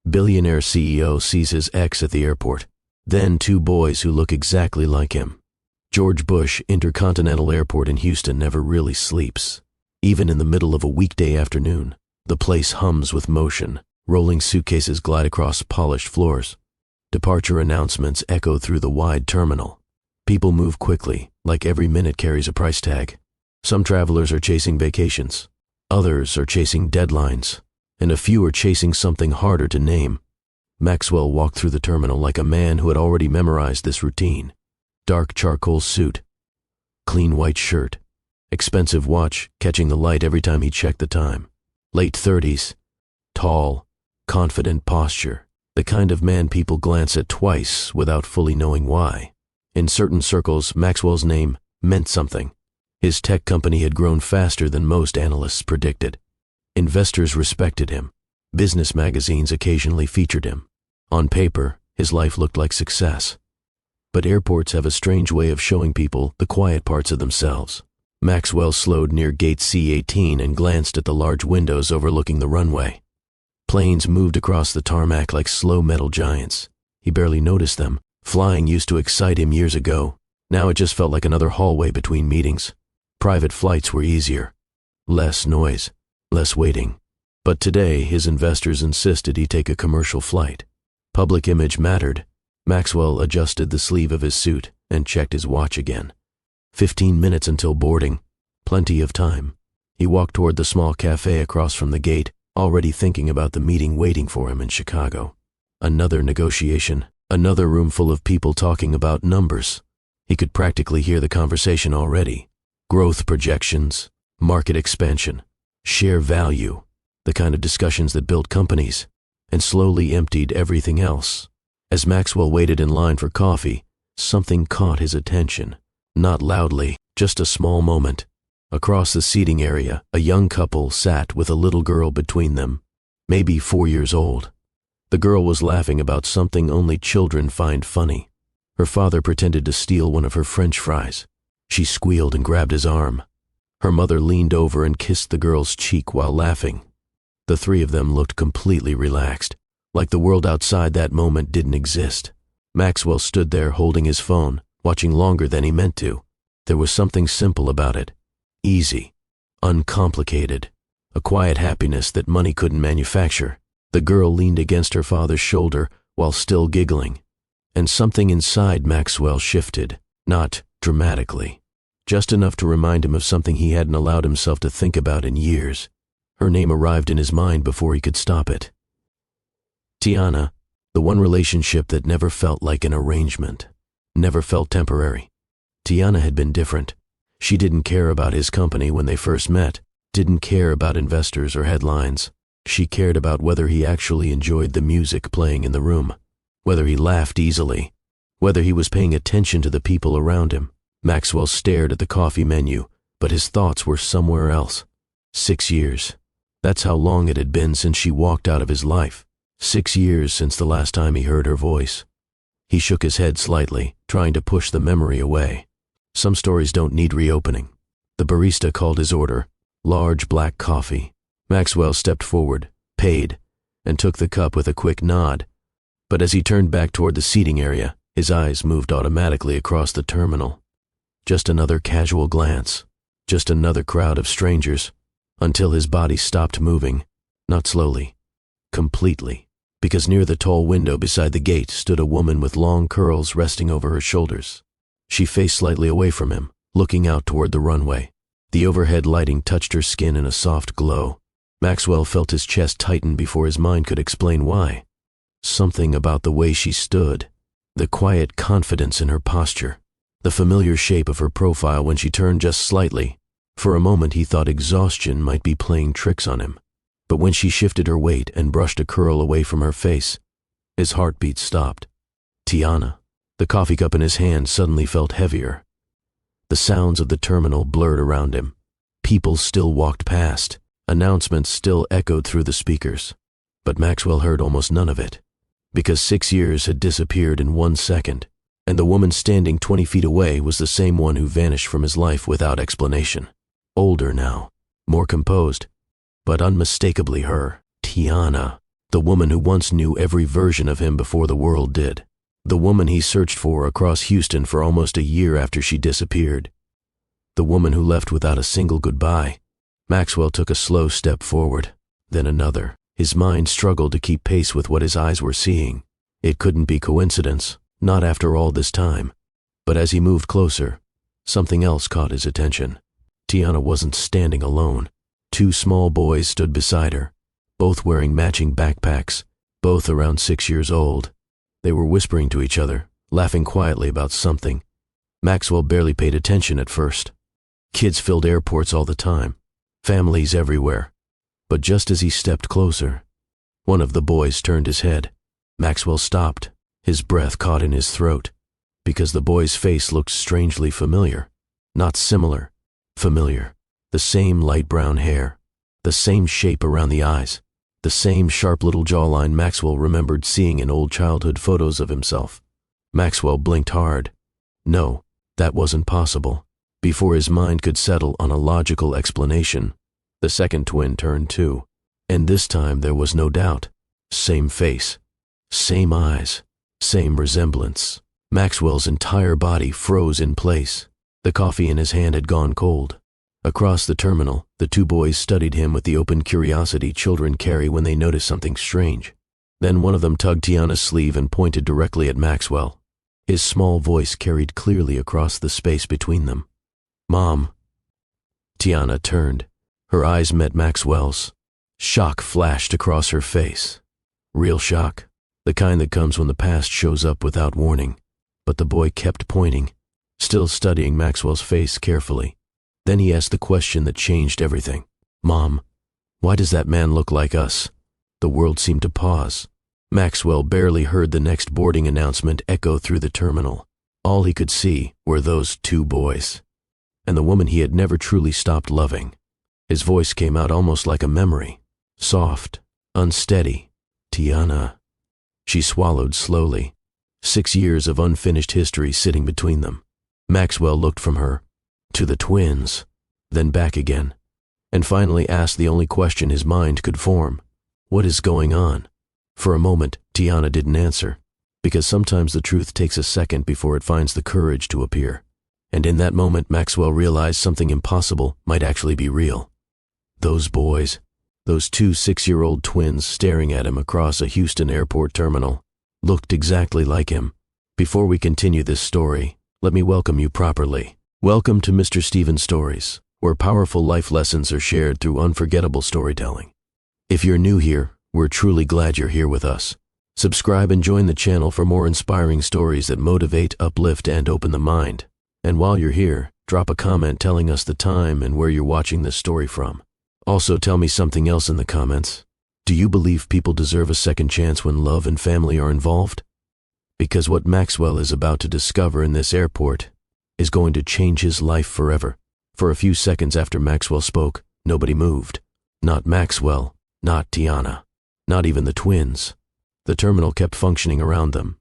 Billionaire CEO sees his ex at the airport. Then two boys who look exactly like him. George Bush Intercontinental Airport in Houston never really sleeps. Even in the middle of a weekday afternoon, the place hums with motion. Rolling suitcases glide across polished floors. Departure announcements echo through the wide terminal. People move quickly, like every minute carries a price tag. Some travelers are chasing vacations. Others are chasing deadlines. And a few are chasing something harder to name. Maxwell walked through the terminal like a man who had already memorized this routine. Dark charcoal suit. Clean white shirt. Expensive watch, catching the light every time he checked the time. Late 30s. Tall, confident posture. The kind of man people glance at twice without fully knowing why. In certain circles, Maxwell's name meant something. His tech company had grown faster than most analysts predicted. Investors respected him. Business magazines occasionally featured him. On paper, his life looked like success. But airports have a strange way of showing people the quiet parts of themselves. Maxwell slowed near gate C-18 and glanced at the large windows overlooking the runway. Planes moved across the tarmac like slow metal giants. He barely noticed them. Flying used to excite him years ago. Now it just felt like another hallway between meetings. Private flights were easier. Less noise, less waiting. But today, his investors insisted he take a commercial flight. Public image mattered. Maxwell adjusted the sleeve of his suit and checked his watch again. 15 minutes until boarding. Plenty of time. He walked toward the small cafe across from the gate, already thinking about the meeting waiting for him in Chicago. Another negotiation. Another room full of people talking about numbers. He could practically hear the conversation already. Growth projections, market expansion, share value, the kind of discussions that built companies, and slowly emptied everything else. As Maxwell waited in line for coffee, something caught his attention. Not loudly, just a small moment. Across the seating area, a young couple sat with a little girl between them, maybe 4 years old. The girl was laughing about something only children find funny. Her father pretended to steal one of her French fries. She squealed and grabbed his arm. Her mother leaned over and kissed the girl's cheek while laughing. The three of them looked completely relaxed, like the world outside that moment didn't exist. Maxwell stood there holding his phone, watching longer than he meant to. There was something simple about it. Easy. Uncomplicated. A quiet happiness that money couldn't manufacture. The girl leaned against her father's shoulder while still giggling. And something inside Maxwell shifted, not dramatically. Just enough to remind him of something he hadn't allowed himself to think about in years. Her name arrived in his mind before he could stop it. Tiana, the one relationship that never felt like an arrangement. Never felt temporary. Tiana had been different. She didn't care about his company when they first met, didn't care about investors or headlines. She cared about whether he actually enjoyed the music playing in the room, whether he laughed easily, whether he was paying attention to the people around him. Maxwell stared at the coffee menu, but his thoughts were somewhere else. 6 years. That's how long it had been since she walked out of his life. 6 years since the last time he heard her voice. He shook his head slightly, trying to push the memory away. Some stories don't need reopening. The barista called his order, large black coffee. Maxwell stepped forward, paid, and took the cup with a quick nod. But as he turned back toward the seating area, his eyes moved automatically across the terminal. Just another casual glance, just another crowd of strangers, until his body stopped moving, not slowly, completely, because near the tall window beside the gate stood a woman with long curls resting over her shoulders. She faced slightly away from him, looking out toward the runway. The overhead lighting touched her skin in a soft glow. Maxwell felt his chest tighten before his mind could explain why. Something about the way she stood, the quiet confidence in her posture, the familiar shape of her profile when she turned just slightly. For a moment he thought exhaustion might be playing tricks on him. But when she shifted her weight and brushed a curl away from her face, his heartbeat stopped. Tiana. The coffee cup in his hand suddenly felt heavier. The sounds of the terminal blurred around him. People still walked past. Announcements still echoed through the speakers. But Maxwell heard almost none of it, because 6 years had disappeared in 1 second, and the woman standing 20 feet away was the same one who vanished from his life without explanation. Older now, more composed, but unmistakably her, Tiana. The woman who once knew every version of him before the world did. The woman he searched for across Houston for almost a year after she disappeared. The woman who left without a single goodbye. Maxwell took a slow step forward, then another. His mind struggled to keep pace with what his eyes were seeing. It couldn't be coincidence, not after all this time. But as he moved closer, something else caught his attention. Tiana wasn't standing alone. Two small boys stood beside her, both wearing matching backpacks, both around 6 years old. They were whispering to each other, laughing quietly about something. Maxwell barely paid attention at first. Kids filled airports all the time, families everywhere. But just as he stepped closer, one of the boys turned his head. Maxwell stopped, his breath caught in his throat, because the boy's face looked strangely familiar. Not similar, familiar. The same light brown hair, the same shape around the eyes, the same sharp little jawline Maxwell remembered seeing in old childhood photos of himself. Maxwell blinked hard. No, that wasn't possible. Before his mind could settle on a logical explanation, the second twin turned too. And this time there was no doubt. Same face, same eyes, same resemblance. Maxwell's entire body froze in place. The coffee in his hand had gone cold. Across the terminal, the two boys studied him with the open curiosity children carry when they notice something strange. Then one of them tugged Tiana's sleeve and pointed directly at Maxwell. His small voice carried clearly across the space between them. "Mom." Tiana turned. Her eyes met Maxwell's. Shock flashed across her face. Real shock, the kind that comes when the past shows up without warning. But the boy kept pointing, still studying Maxwell's face carefully. Then he asked the question that changed everything. "Mom, why does that man look like us?" The world seemed to pause. Maxwell barely heard the next boarding announcement echo through the terminal. All he could see were those two boys, and the woman he had never truly stopped loving. His voice came out almost like a memory, soft, unsteady. "Tiana." She swallowed slowly. 6 years of unfinished history sitting between them. Maxwell looked from her to the twins, then back again, and finally asked the only question his mind could form. "What is going on?" For a moment, Tiana didn't answer, because sometimes the truth takes a second before it finds the courage to appear. And in that moment, Maxwell realized something impossible might actually be real. Those boys, those two 6-year-old twins staring at him across a Houston airport terminal, looked exactly like him. Before we continue this story, let me welcome you properly. Welcome to Mr. Stevens Stories, where powerful life lessons are shared through unforgettable storytelling. If you're new here, we're truly glad you're here with us. Subscribe and join the channel for more inspiring stories that motivate, uplift, and open the mind. And while you're here, drop a comment telling us the time and where you're watching this story from. Also, tell me something else in the comments. Do you believe people deserve a second chance when love and family are involved? Because what Maxwell is about to discover in this airport is going to change his life forever. For a few seconds after Maxwell spoke, nobody moved. Not Maxwell, not Tiana, not even the twins. The terminal kept functioning around them.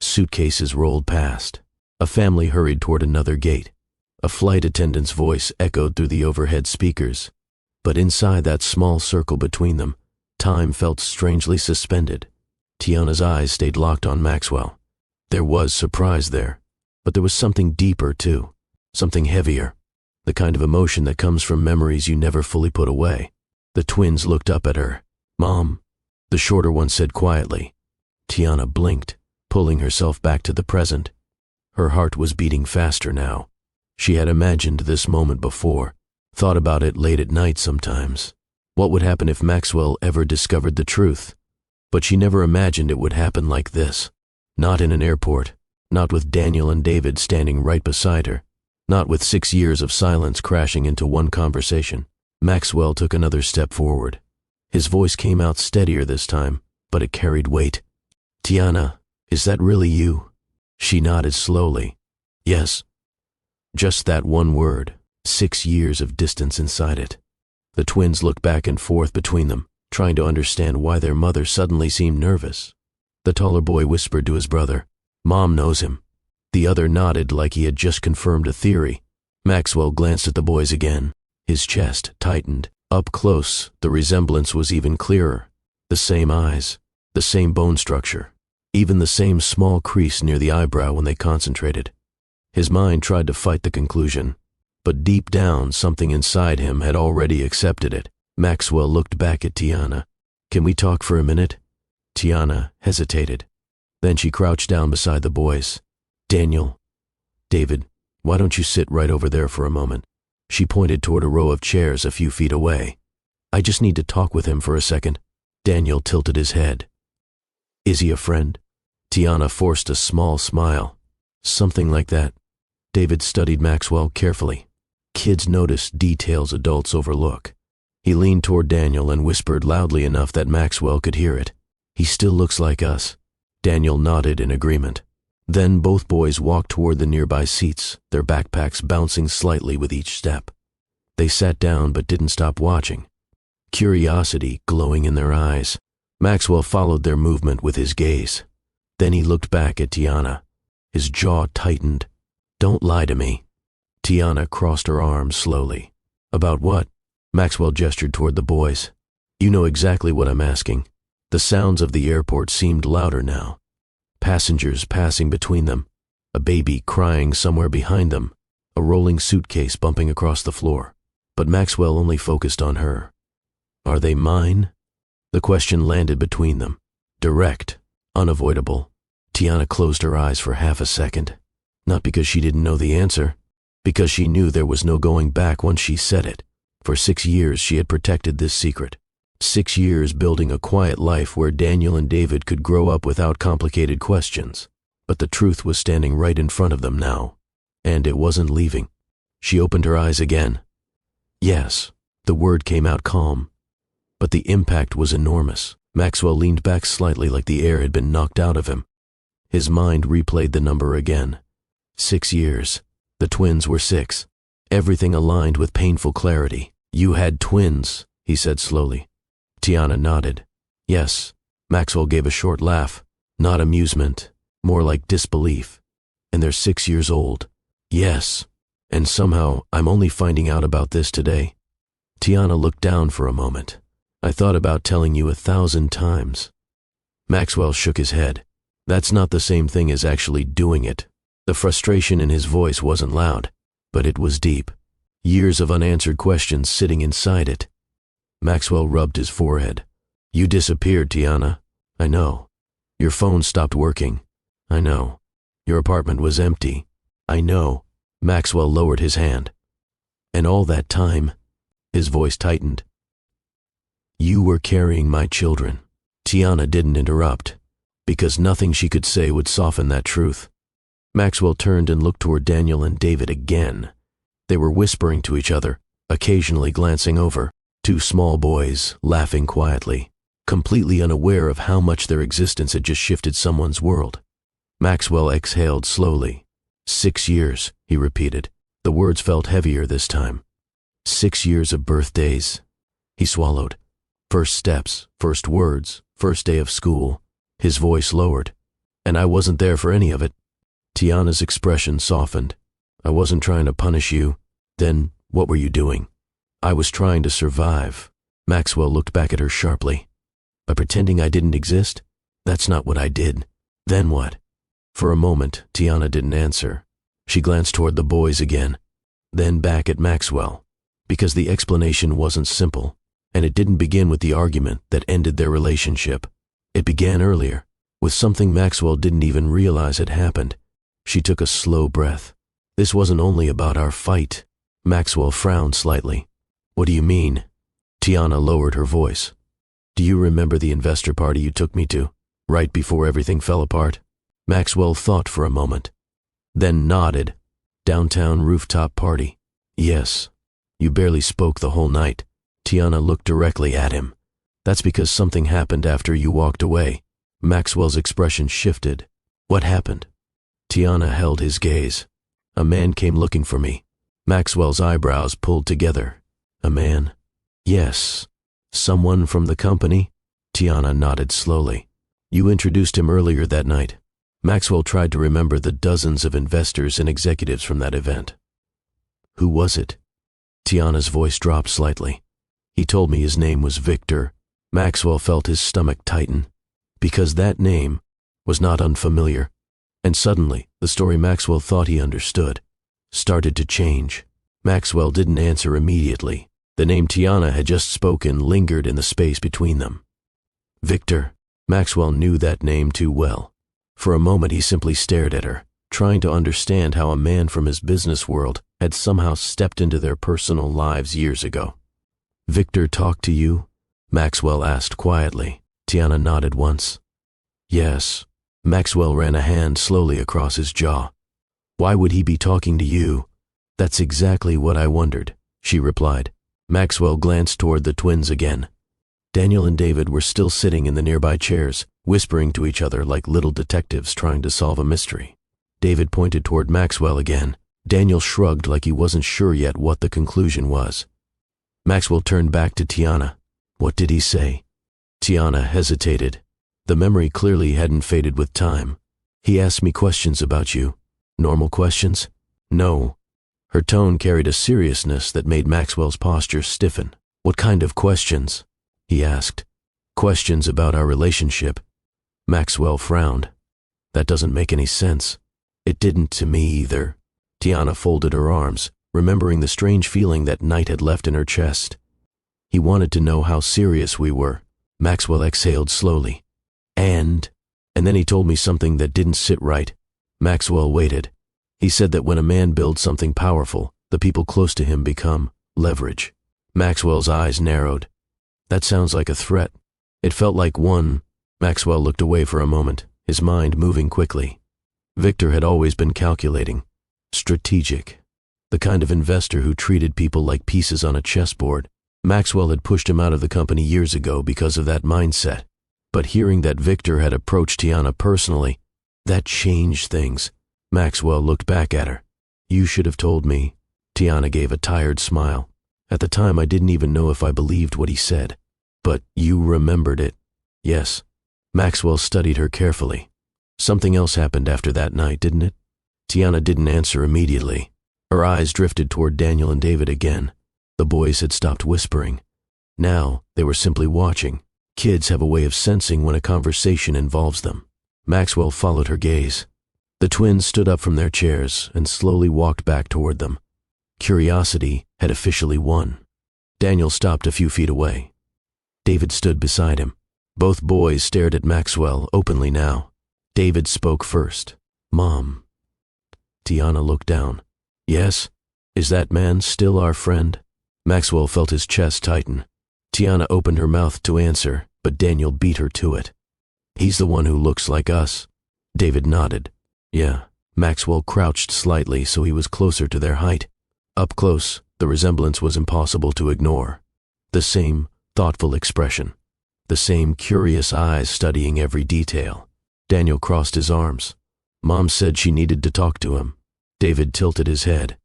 Suitcases rolled past. A family hurried toward another gate. A flight attendant's voice echoed through the overhead speakers. But inside that small circle between them, time felt strangely suspended. Tiana's eyes stayed locked on Maxwell. There was surprise there, but there was something deeper too, something heavier, the kind of emotion that comes from memories you never fully put away. The twins looked up at her. "Mom," the shorter one said quietly. Tiana blinked, pulling herself back to the present. Her heart was beating faster now. She had imagined this moment before, thought about it late at night sometimes. What would happen if Maxwell ever discovered the truth? But she never imagined it would happen like this. Not in an airport, not with Daniel and David standing right beside her, not with 6 years of silence crashing into one conversation. Maxwell took another step forward. His voice came out steadier this time, but it carried weight. "Tiana, is that really you?" She nodded slowly. "Yes." Just that one word, 6 years of distance inside it. The twins looked back and forth between them, trying to understand why their mother suddenly seemed nervous. The taller boy whispered to his brother, "Mom knows him." The other nodded like he had just confirmed a theory. Maxwell glanced at the boys again. His chest tightened. Up close, the resemblance was even clearer. The same eyes, the same bone structure, even the same small crease near the eyebrow when they concentrated. His mind tried to fight the conclusion, but deep down something inside him had already accepted it. Maxwell looked back at Tiana. "Can we talk for a minute?" Tiana hesitated. Then she crouched down beside the boys. "Daniel, David, why don't you sit right over there for a moment?" She pointed toward a row of chairs a few feet away. "I just need to talk with him for a second." Daniel tilted his head. "Is he a friend?" Tiana forced a small smile. "Something like that." David studied Maxwell carefully. Kids notice details adults overlook. He leaned toward Daniel and whispered loudly enough that Maxwell could hear it. "He still looks like us." Daniel nodded in agreement. Then both boys walked toward the nearby seats, their backpacks bouncing slightly with each step. They sat down but didn't stop watching, curiosity glowing in their eyes. Maxwell followed their movement with his gaze. Then he looked back at Tiana. His jaw tightened. "Don't lie to me." Tiana crossed her arms slowly. "About what?" Maxwell gestured toward the boys. "You know exactly what I'm asking." The sounds of the airport seemed louder now. Passengers passing between them, a baby crying somewhere behind them, a rolling suitcase bumping across the floor. But Maxwell only focused on her. "Are they mine?" The question landed between them, direct, unavoidable. Tiana closed her eyes for half a second, not because she didn't know the answer, because she knew there was no going back once she said it. For 6 years she had protected this secret. 6 years building a quiet life where Daniel and David could grow up without complicated questions. But the truth was standing right in front of them now, and it wasn't leaving. She opened her eyes again. "Yes," the word came out calm, but the impact was enormous. Maxwell leaned back slightly like the air had been knocked out of him. His mind replayed the number again. 6 years. The twins were 6. Everything aligned with painful clarity. "You had twins," he said slowly. Tiana nodded. "Yes." Maxwell gave a short laugh. Not amusement, more like disbelief. "And they're 6 years old." "Yes. And somehow I'm only finding out about this today." Tiana looked down for a moment. "I thought about telling you 1,000 times." Maxwell shook his head. "That's not the same thing as actually doing it." The frustration in his voice wasn't loud, but it was deep. Years of unanswered questions sitting inside it. Maxwell rubbed his forehead. "You disappeared, Tiana. I know. Your phone stopped working. I know. Your apartment was empty. I know." Maxwell lowered his hand. "And all that time," his voice tightened, "you were carrying my children." Tiana didn't interrupt, because nothing she could say would soften that truth. Maxwell turned and looked toward Daniel and David again. They were whispering to each other, occasionally glancing over. 2 small boys, laughing quietly, completely unaware of how much their existence had just shifted someone's world. Maxwell exhaled slowly. 6 years, he repeated. The words felt heavier this time. 6 years of birthdays. He swallowed. First steps, first words, first day of school. His voice lowered. "And I wasn't there for any of it." Tiana's expression softened. "I wasn't trying to punish you. Then what were you doing?" "I was trying to survive." Maxwell looked back at her sharply. "By pretending I didn't exist? That's not what I did." "Then what?" For a moment, Tiana didn't answer. She glanced toward the boys again, then back at Maxwell, because the explanation wasn't simple, and it didn't begin with the argument that ended their relationship. It began earlier, with something Maxwell didn't even realize had happened. She took a slow breath. "This wasn't only about our fight." Maxwell frowned slightly. "What do you mean?" Tiana lowered her voice. "Do you remember the investor party you took me to, right before everything fell apart?" Maxwell thought for a moment, then nodded. "Downtown rooftop party. Yes. You barely spoke the whole night." Tiana looked directly at him. "That's because something happened after you walked away." Maxwell's expression shifted. "What happened?" Tiana held his gaze. "A man came looking for me." Maxwell's eyebrows pulled together. "A man?" "Yes." "Someone from the company?" Tiana nodded slowly. "You introduced him earlier that night." Maxwell tried to remember the dozens of investors and executives from that event. "Who was it?" Tiana's voice dropped slightly. "He told me his name was Victor." Maxwell felt his stomach tighten, because that name was not unfamiliar, and suddenly the story Maxwell thought he understood started to change. Maxwell didn't answer immediately. The name Tiana had just spoken lingered in the space between them. Victor. Maxwell knew that name too well. For a moment he simply stared at her, trying to understand how a man from his business world had somehow stepped into their personal lives years ago. Victor talked to you? Maxwell asked quietly. Tiana nodded once. Yes. Maxwell ran a hand slowly across his jaw. Why would he be talking to you? That's exactly what I wondered, she replied. Maxwell glanced toward the twins again. Daniel and David were still sitting in the nearby chairs, whispering to each other like little detectives trying to solve a mystery. David pointed toward Maxwell again. Daniel shrugged like he wasn't sure yet what the conclusion was. Maxwell turned back to Tiana. What did he say? Tiana hesitated. The memory clearly hadn't faded with time. He asked me questions about you. Normal questions? No. Her tone carried a seriousness that made Maxwell's posture stiffen. What kind of questions? He asked. Questions about our relationship. Maxwell frowned. That doesn't make any sense. It didn't to me either. Tiana folded her arms, remembering the strange feeling that night had left in her chest. He wanted to know how serious we were. Maxwell exhaled slowly. And then he told me something that didn't sit right. Maxwell waited. He said that when a man builds something powerful, the people close to him become leverage. Maxwell's eyes narrowed. That sounds like a threat. It felt like one. Maxwell looked away for a moment, his mind moving quickly. Victor had always been calculating, strategic, the kind of investor who treated people like pieces on a chessboard. Maxwell had pushed him out of the company years ago because of that mindset. But hearing that Victor had approached Tiana personally, that changed things. Maxwell looked back at her. You should have told me. Tiana gave a tired smile. At the time I didn't even know if I believed what he said. But you remembered it. Yes. Maxwell studied her carefully. Something else happened after that night, didn't it? Tiana didn't answer immediately. Her eyes drifted toward Daniel and David again. The boys had stopped whispering. Now they were simply watching. Kids have a way of sensing when a conversation involves them. Maxwell followed her gaze. The twins stood up from their chairs and slowly walked back toward them. Curiosity had officially won. Daniel stopped a few feet away. David stood beside him. Both boys stared at Maxwell openly now. David spoke first. Mom. Tiana looked down. Yes? Is that man still our friend? Maxwell felt his chest tighten. Tiana opened her mouth to answer, but Daniel beat her to it. He's the one who looks like us. David nodded. Yeah. Maxwell crouched slightly so he was closer to their height. Up close, the resemblance was impossible to ignore. The same thoughtful expression. The same curious eyes studying every detail. Daniel crossed his arms. Mom said she needed to talk to him. David tilted his head.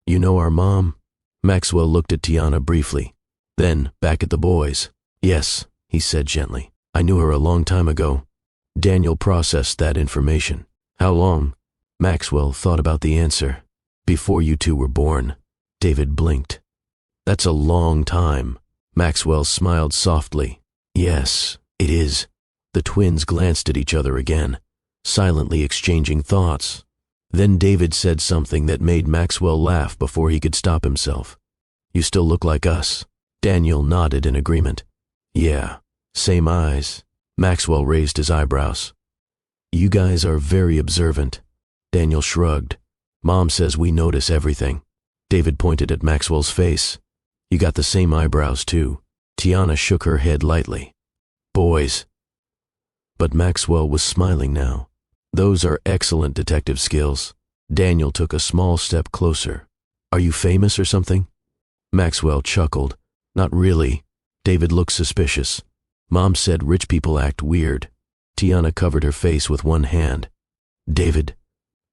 You know our mom? Maxwell looked at Tiana briefly, then back at the boys. Yes, he said gently. I knew her a long time ago. Daniel processed that information. How long? Maxwell thought about the answer. Before you two were born. David blinked. That's a long time. Maxwell smiled softly. Yes, it is. The twins glanced at each other again, silently exchanging thoughts. Then David said something that made Maxwell laugh before he could stop himself. You still look like us. Daniel nodded in agreement. Yeah, same eyes. Maxwell raised his eyebrows. You guys are very observant. Daniel shrugged. Mom says we notice everything. David pointed at Maxwell's face. You got the same eyebrows too. Tiana shook her head lightly. Boys. But Maxwell was smiling now. Those are excellent detective skills. Daniel took a small step closer. Are you famous or something? Maxwell chuckled. Not really. David looked suspicious. Mom said rich people act weird. Tiana covered her face with one hand. David.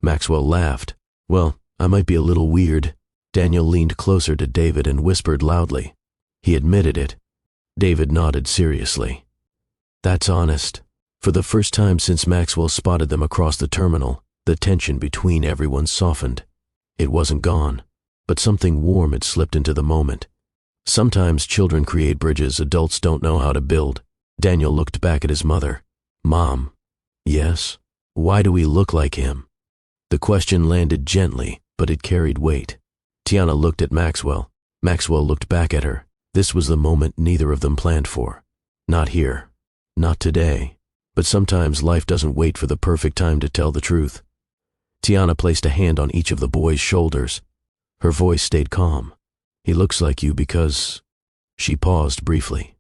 Maxwell laughed. Well, I might be a little weird. Daniel leaned closer to David and whispered loudly. He admitted it. David nodded seriously. That's honest. For the first time since Maxwell spotted them across the terminal, the tension between everyone softened. It wasn't gone, but something warm had slipped into the moment. Sometimes children create bridges adults don't know how to build. Daniel looked back at his mother. Mom. Yes? Why do we look like him? The question landed gently, but it carried weight. Tiana looked at Maxwell. Maxwell looked back at her. This was the moment neither of them planned for. Not here. Not today. But sometimes life doesn't wait for the perfect time to tell the truth. Tiana placed a hand on each of the boys' shoulders. Her voice stayed calm. He looks like you because... She paused briefly.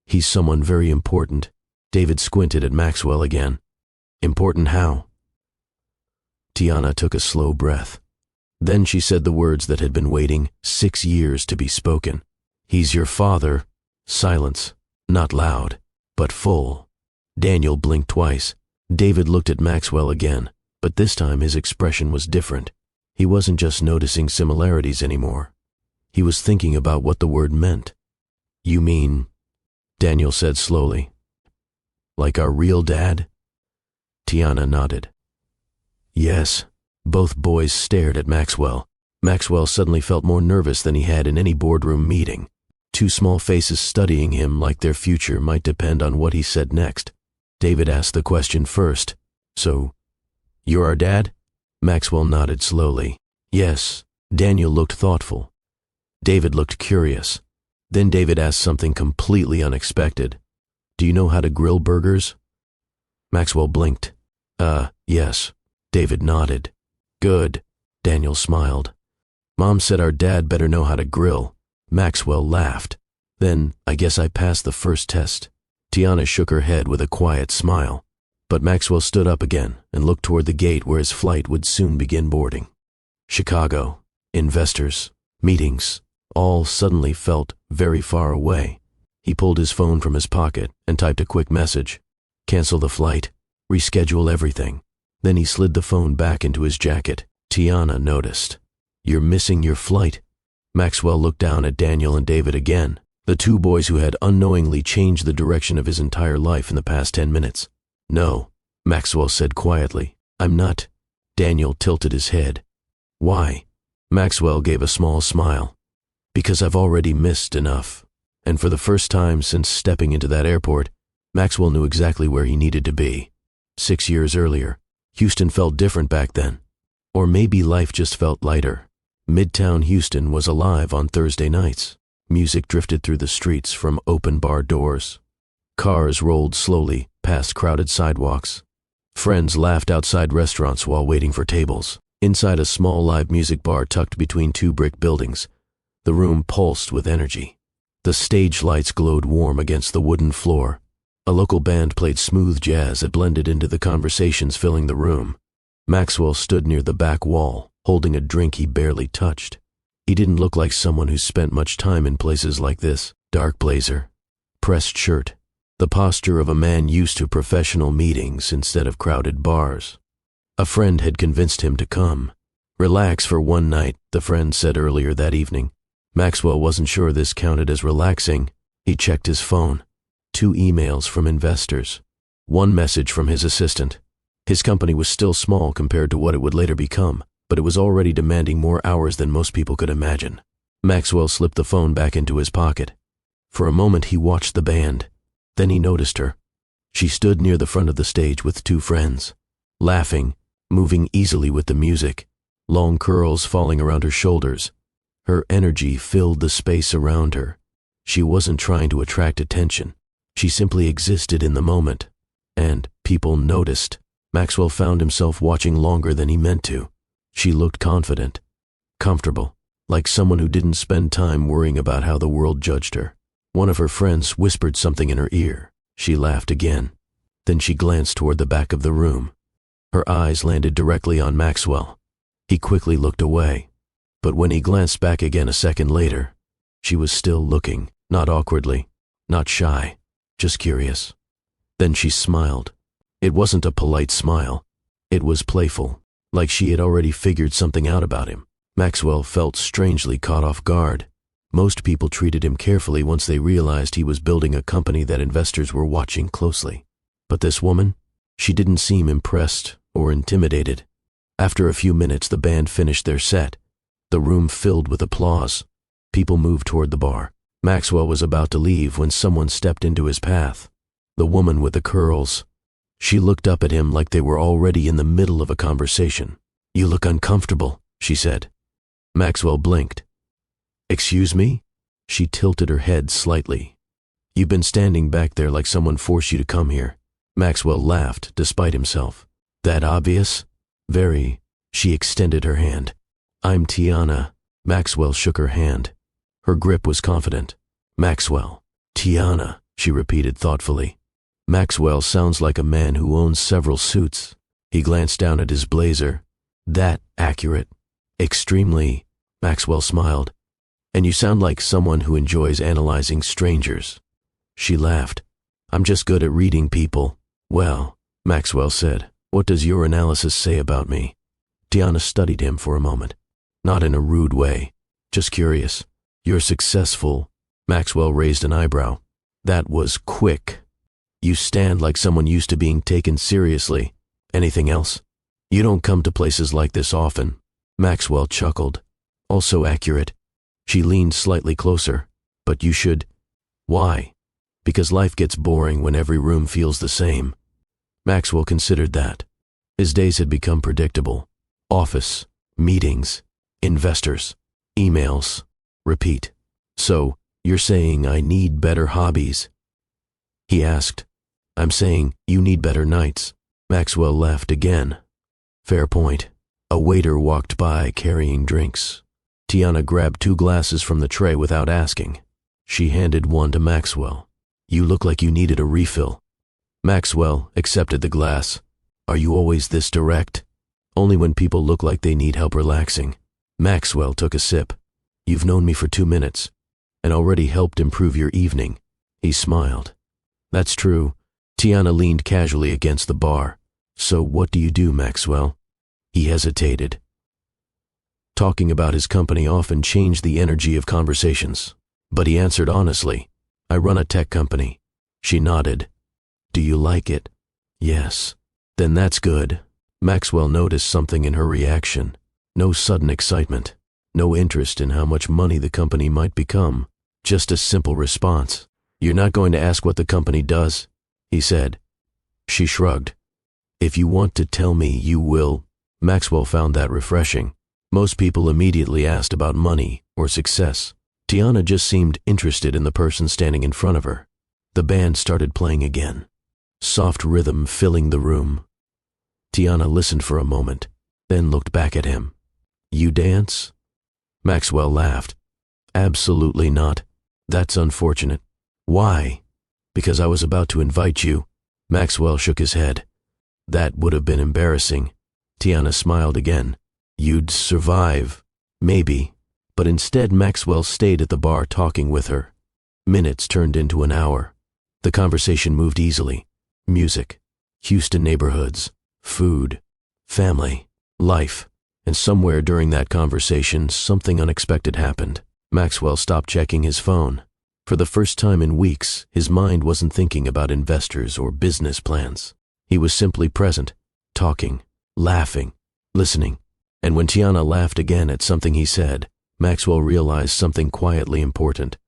He's someone very important. David squinted at Maxwell again. Important how? Tiana took a slow breath. Then she said the words that had been waiting 6 years to be spoken. He's your father. Silence. Not loud, but full. Daniel blinked twice. David looked at Maxwell again, but this time his expression was different. He wasn't just noticing similarities anymore. He was thinking about what the word meant. You mean, Daniel said slowly, like our real dad? Tiana nodded. Yes. Both boys stared at Maxwell. Maxwell suddenly felt more nervous than he had in any boardroom meeting. Two small faces studying him like their future might depend on what he said next. David asked the question first. So, you're our dad? Maxwell nodded slowly. Yes. Daniel looked thoughtful. David looked curious. Then David asked something completely unexpected. Do you know how to grill burgers? Maxwell blinked. Yes. David nodded. Good. Daniel smiled. Mom said our dad better know how to grill. Maxwell laughed. Then, I guess I passed the first test. Tiana shook her head with a quiet smile. But Maxwell stood up again and looked toward the gate where his flight would soon begin boarding. Chicago, investors, meetings, all suddenly felt very far away. He pulled his phone from his pocket and typed a quick message. Cancel the flight. Reschedule everything. Then he slid the phone back into his jacket. Tiana noticed. You're missing your flight. Maxwell looked down at Daniel and David again, the two boys who had unknowingly changed the direction of his entire life in the past 10 minutes. No, Maxwell said quietly. I'm not. Daniel tilted his head. Why? Maxwell gave a small smile. Because I've already missed enough. And for the first time since stepping into that airport, Maxwell knew exactly where he needed to be. 6 years earlier, Houston felt different back then. Or maybe life just felt lighter. Midtown Houston was alive on Thursday nights. Music drifted through the streets from open bar doors. Cars rolled slowly past crowded sidewalks. Friends laughed outside restaurants while waiting for tables. Inside a small live music bar tucked between two brick buildings, the room pulsed with energy. The stage lights glowed warm against the wooden floor. A local band played smooth jazz that blended into the conversations filling the room. Maxwell stood near the back wall, holding a drink he barely touched. He didn't look like someone who spent much time in places like this. Dark blazer, pressed shirt, the posture of a man used to professional meetings instead of crowded bars. A friend had convinced him to come. Relax for one night, the friend said earlier that evening. Maxwell wasn't sure this counted as relaxing. He checked his phone. 2 emails from investors. 1 message from his assistant. His company was still small compared to what it would later become, but it was already demanding more hours than most people could imagine. Maxwell slipped the phone back into his pocket. For a moment he watched the band. Then he noticed her. She stood near the front of the stage with 2 friends, laughing, moving easily with the music, long curls falling around her shoulders. Her energy filled the space around her. She wasn't trying to attract attention. She simply existed in the moment. And people noticed. Maxwell found himself watching longer than he meant to. She looked confident, comfortable, like someone who didn't spend time worrying about how the world judged her. One of her friends whispered something in her ear. She laughed again. Then she glanced toward the back of the room. Her eyes landed directly on Maxwell. He quickly looked away. But when he glanced back again a second later, she was still looking, not awkwardly, not shy, just curious. Then she smiled. It wasn't a polite smile. It was playful, like she had already figured something out about him. Maxwell felt strangely caught off guard. Most people treated him carefully once they realized he was building a company that investors were watching closely. But this woman, she didn't seem impressed or intimidated. After a few minutes, the band finished their set. The room filled with applause. People moved toward the bar. Maxwell was about to leave when someone stepped into his path. The woman with the curls. She looked up at him like they were already in the middle of a conversation. "You look uncomfortable," she said. Maxwell blinked. "Excuse me?" She tilted her head slightly. "You've been standing back there like someone forced you to come here." Maxwell laughed despite himself. "That obvious?" "Very." She extended her hand. "I'm Tiana." Maxwell shook her hand. Her grip was confident. "Maxwell." "Tiana," she repeated thoughtfully. "Maxwell sounds like a man who owns several suits." He glanced down at his blazer. "That accurate?" "Extremely," Maxwell smiled. "And you sound like someone who enjoys analyzing strangers." She laughed. "I'm just good at reading people." "Well," Maxwell said, "what does your analysis say about me?" Tiana studied him for a moment. Not in a rude way, just curious. "You're successful." Maxwell raised an eyebrow. "That was quick." "You stand like someone used to being taken seriously." "Anything else?" "You don't come to places like this often." Maxwell chuckled. "Also accurate." She leaned slightly closer. "But you should." "Why?" "Because life gets boring when every room feels the same." Maxwell considered that. His days had become predictable. Office, meetings, investors, emails, repeat. "So, you're saying I need better hobbies?" He asked. "I'm saying you need better nights." Maxwell laughed again. "Fair point." A waiter walked by carrying drinks. Tiana grabbed 2 glasses from the tray without asking. She handed one to Maxwell. "You look like you needed a refill." Maxwell accepted the glass. "Are you always this direct?" "Only when people look like they need help relaxing." Maxwell took a sip. "You've known me for 2 minutes, and already helped improve your evening." He smiled. "That's true." Tiana leaned casually against the bar. "So what do you do, Maxwell?" He hesitated. Talking about his company often changed the energy of conversations, but he answered honestly, "I run a tech company." She nodded. "Do you like it?" "Yes." "Then that's good." Maxwell noticed something in her reaction. No sudden excitement, no interest in how much money the company might become, just a simple response. "You're not going to ask what the company does?" he said. She shrugged. "If you want to tell me, you will." Maxwell found that refreshing. Most people immediately asked about money or success. Tiana just seemed interested in the person standing in front of her. The band started playing again, soft rhythm filling the room. Tiana listened for a moment, then looked back at him. "You dance?" Maxwell laughed. "Absolutely not. That's unfortunate." "Why?" "Because I was about to invite you." Maxwell shook his head. "That would have been embarrassing." Tiana smiled again. "You'd survive." "Maybe." But instead Maxwell stayed at the bar talking with her. Minutes turned into an hour. The conversation moved easily. Music, Houston neighborhoods, food, family, life. And somewhere during that conversation, something unexpected happened. Maxwell stopped checking his phone. For the first time in weeks, his mind wasn't thinking about investors or business plans. He was simply present, talking, laughing, listening. And when Tiana laughed again at something he said, Maxwell realized something quietly important.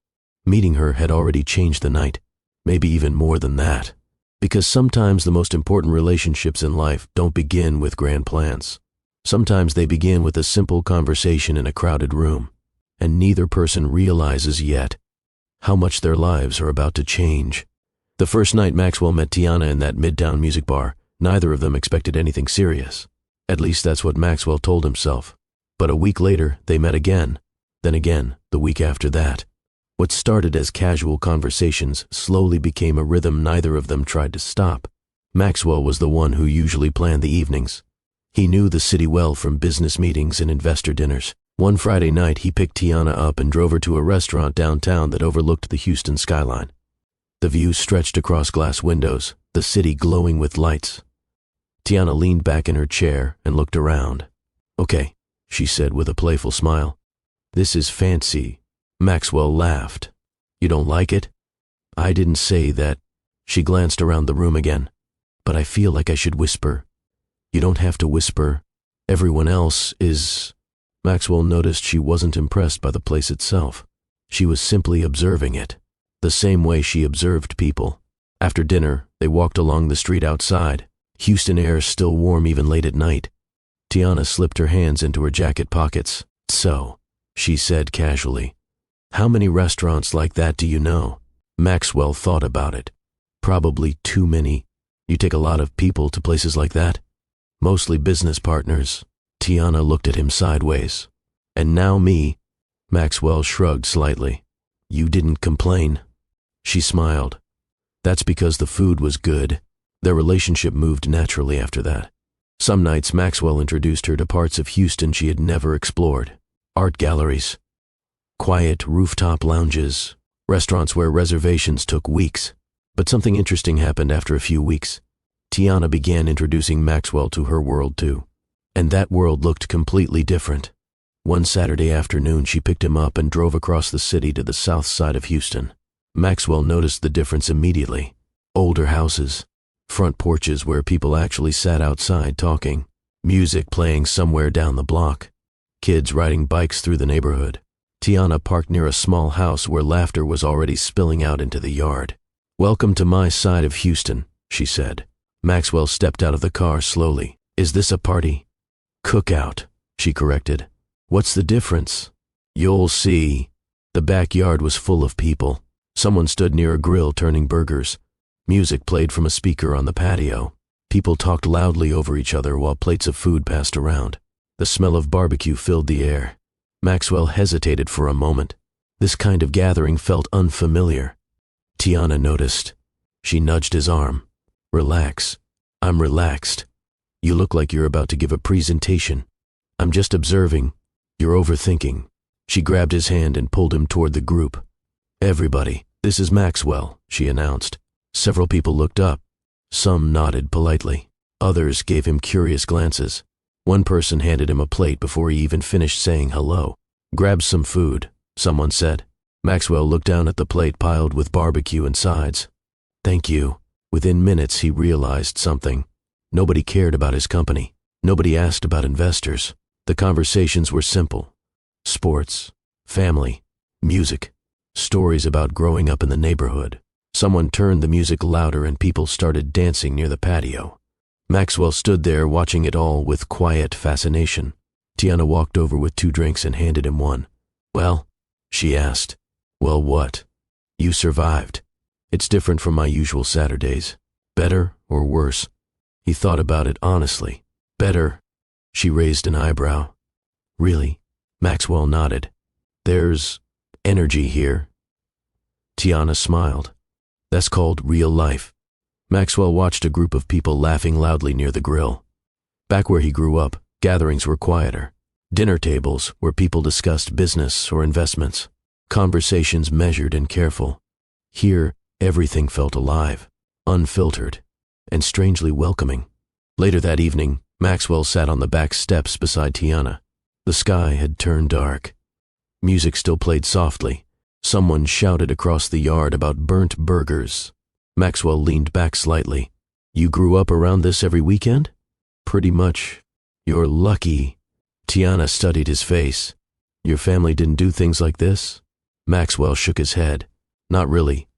Meeting her had already changed the night, maybe even more than that. Because sometimes the most important relationships in life don't begin with grand plans. Sometimes they begin with a simple conversation in a crowded room, and neither person realizes yet how much their lives are about to change. The first night Maxwell met Tiana in that Midtown music bar, neither of them expected anything serious. At least that's what Maxwell told himself. But a week later, they met again. Then again, the week after that. What started as casual conversations slowly became a rhythm neither of them tried to stop. Maxwell was the one who usually planned the evenings. He knew the city well from business meetings and investor dinners. One Friday night, he picked Tiana up and drove her to a restaurant downtown that overlooked the Houston skyline. The view stretched across glass windows, the city glowing with lights. Tiana leaned back in her chair and looked around. "Okay," she said with a playful smile. "This is fancy." Maxwell laughed. "You don't like it?" "I didn't say that." She glanced around the room again. "But I feel like I should whisper." "You don't have to whisper. Everyone else is..." Maxwell noticed she wasn't impressed by the place itself. She was simply observing it, the same way she observed people. After dinner, they walked along the street outside, Houston air still warm even late at night. Tiana slipped her hands into her jacket pockets. "So," she said casually, "how many restaurants like that do you know?" Maxwell thought about it. "Probably too many. You take a lot of people to places like that?" "Mostly business partners." Tiana looked at him sideways. "And now me." Maxwell shrugged slightly. "You didn't complain." She smiled. "That's because the food was good." Their relationship moved naturally after that. Some nights Maxwell introduced her to parts of Houston she had never explored. Art galleries, quiet rooftop lounges, restaurants where reservations took weeks. But something interesting happened after a few weeks. Tiana began introducing Maxwell to her world too. And that world looked completely different. One Saturday afternoon she picked him up and drove across the city to the south side of Houston. Maxwell noticed the difference immediately. Older houses, front porches where people actually sat outside talking, music playing somewhere down the block, kids riding bikes through the neighborhood. Tiana parked near a small house where laughter was already spilling out into the yard. "Welcome to my side of Houston," she said. Maxwell stepped out of the car slowly. "Is this a party?" "Cookout," she corrected. "What's the difference?" "You'll see." The backyard was full of people. Someone stood near a grill turning burgers. Music played from a speaker on the patio. People talked loudly over each other while plates of food passed around. The smell of barbecue filled the air. Maxwell hesitated for a moment. This kind of gathering felt unfamiliar. Tiana noticed. She nudged his arm. "Relax." "I'm relaxed. You look like you're about to give a presentation." "I'm just observing. You're overthinking." She grabbed his hand and pulled him toward the group. "Everybody, this is Maxwell," she announced. Several people looked up. Some nodded politely. Others gave him curious glances. One person handed him a plate before he even finished saying hello. "Grab some food," someone said. Maxwell looked down at the plate piled with barbecue and sides. "Thank you." Within minutes he realized something. Nobody cared about his company. Nobody asked about investors. The conversations were simple. Sports, family, music, stories about growing up in the neighborhood. Someone turned the music louder and people started dancing near the patio. Maxwell stood there watching it all with quiet fascination. Tiana walked over with 2 drinks and handed him one. "Well?" she asked. "Well, what?" "You survived. It's different from my usual Saturdays. Better or worse?" He thought about it honestly. "Better." She raised an eyebrow. "Really?" Maxwell nodded. "There's energy here." Tiana smiled. "That's called real life." Maxwell watched a group of people laughing loudly near the grill. Back where he grew up, gatherings were quieter. Dinner tables where people discussed business or investments. Conversations measured and careful. Here, everything felt alive, unfiltered, and strangely welcoming. Later that evening, Maxwell sat on the back steps beside Tiana. The sky had turned dark. Music still played softly. Someone shouted across the yard about burnt burgers. Maxwell leaned back slightly. "You grew up around this every weekend?" "Pretty much." "You're lucky." Tiana studied his face. "Your family didn't do things like this?" Maxwell shook his head. "Not really."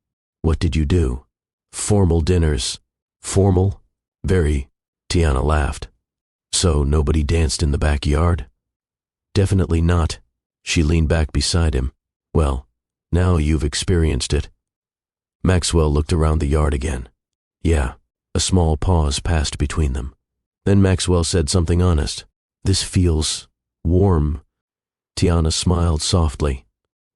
"What did you do?" "Formal dinners." "Formal?" "Very." Tiana laughed. "So nobody danced in the backyard?" "Definitely not." She leaned back beside him. "Well, now you've experienced it." Maxwell looked around the yard again. "Yeah." A small pause passed between them. Then Maxwell said something honest. "This feels warm." Tiana smiled softly.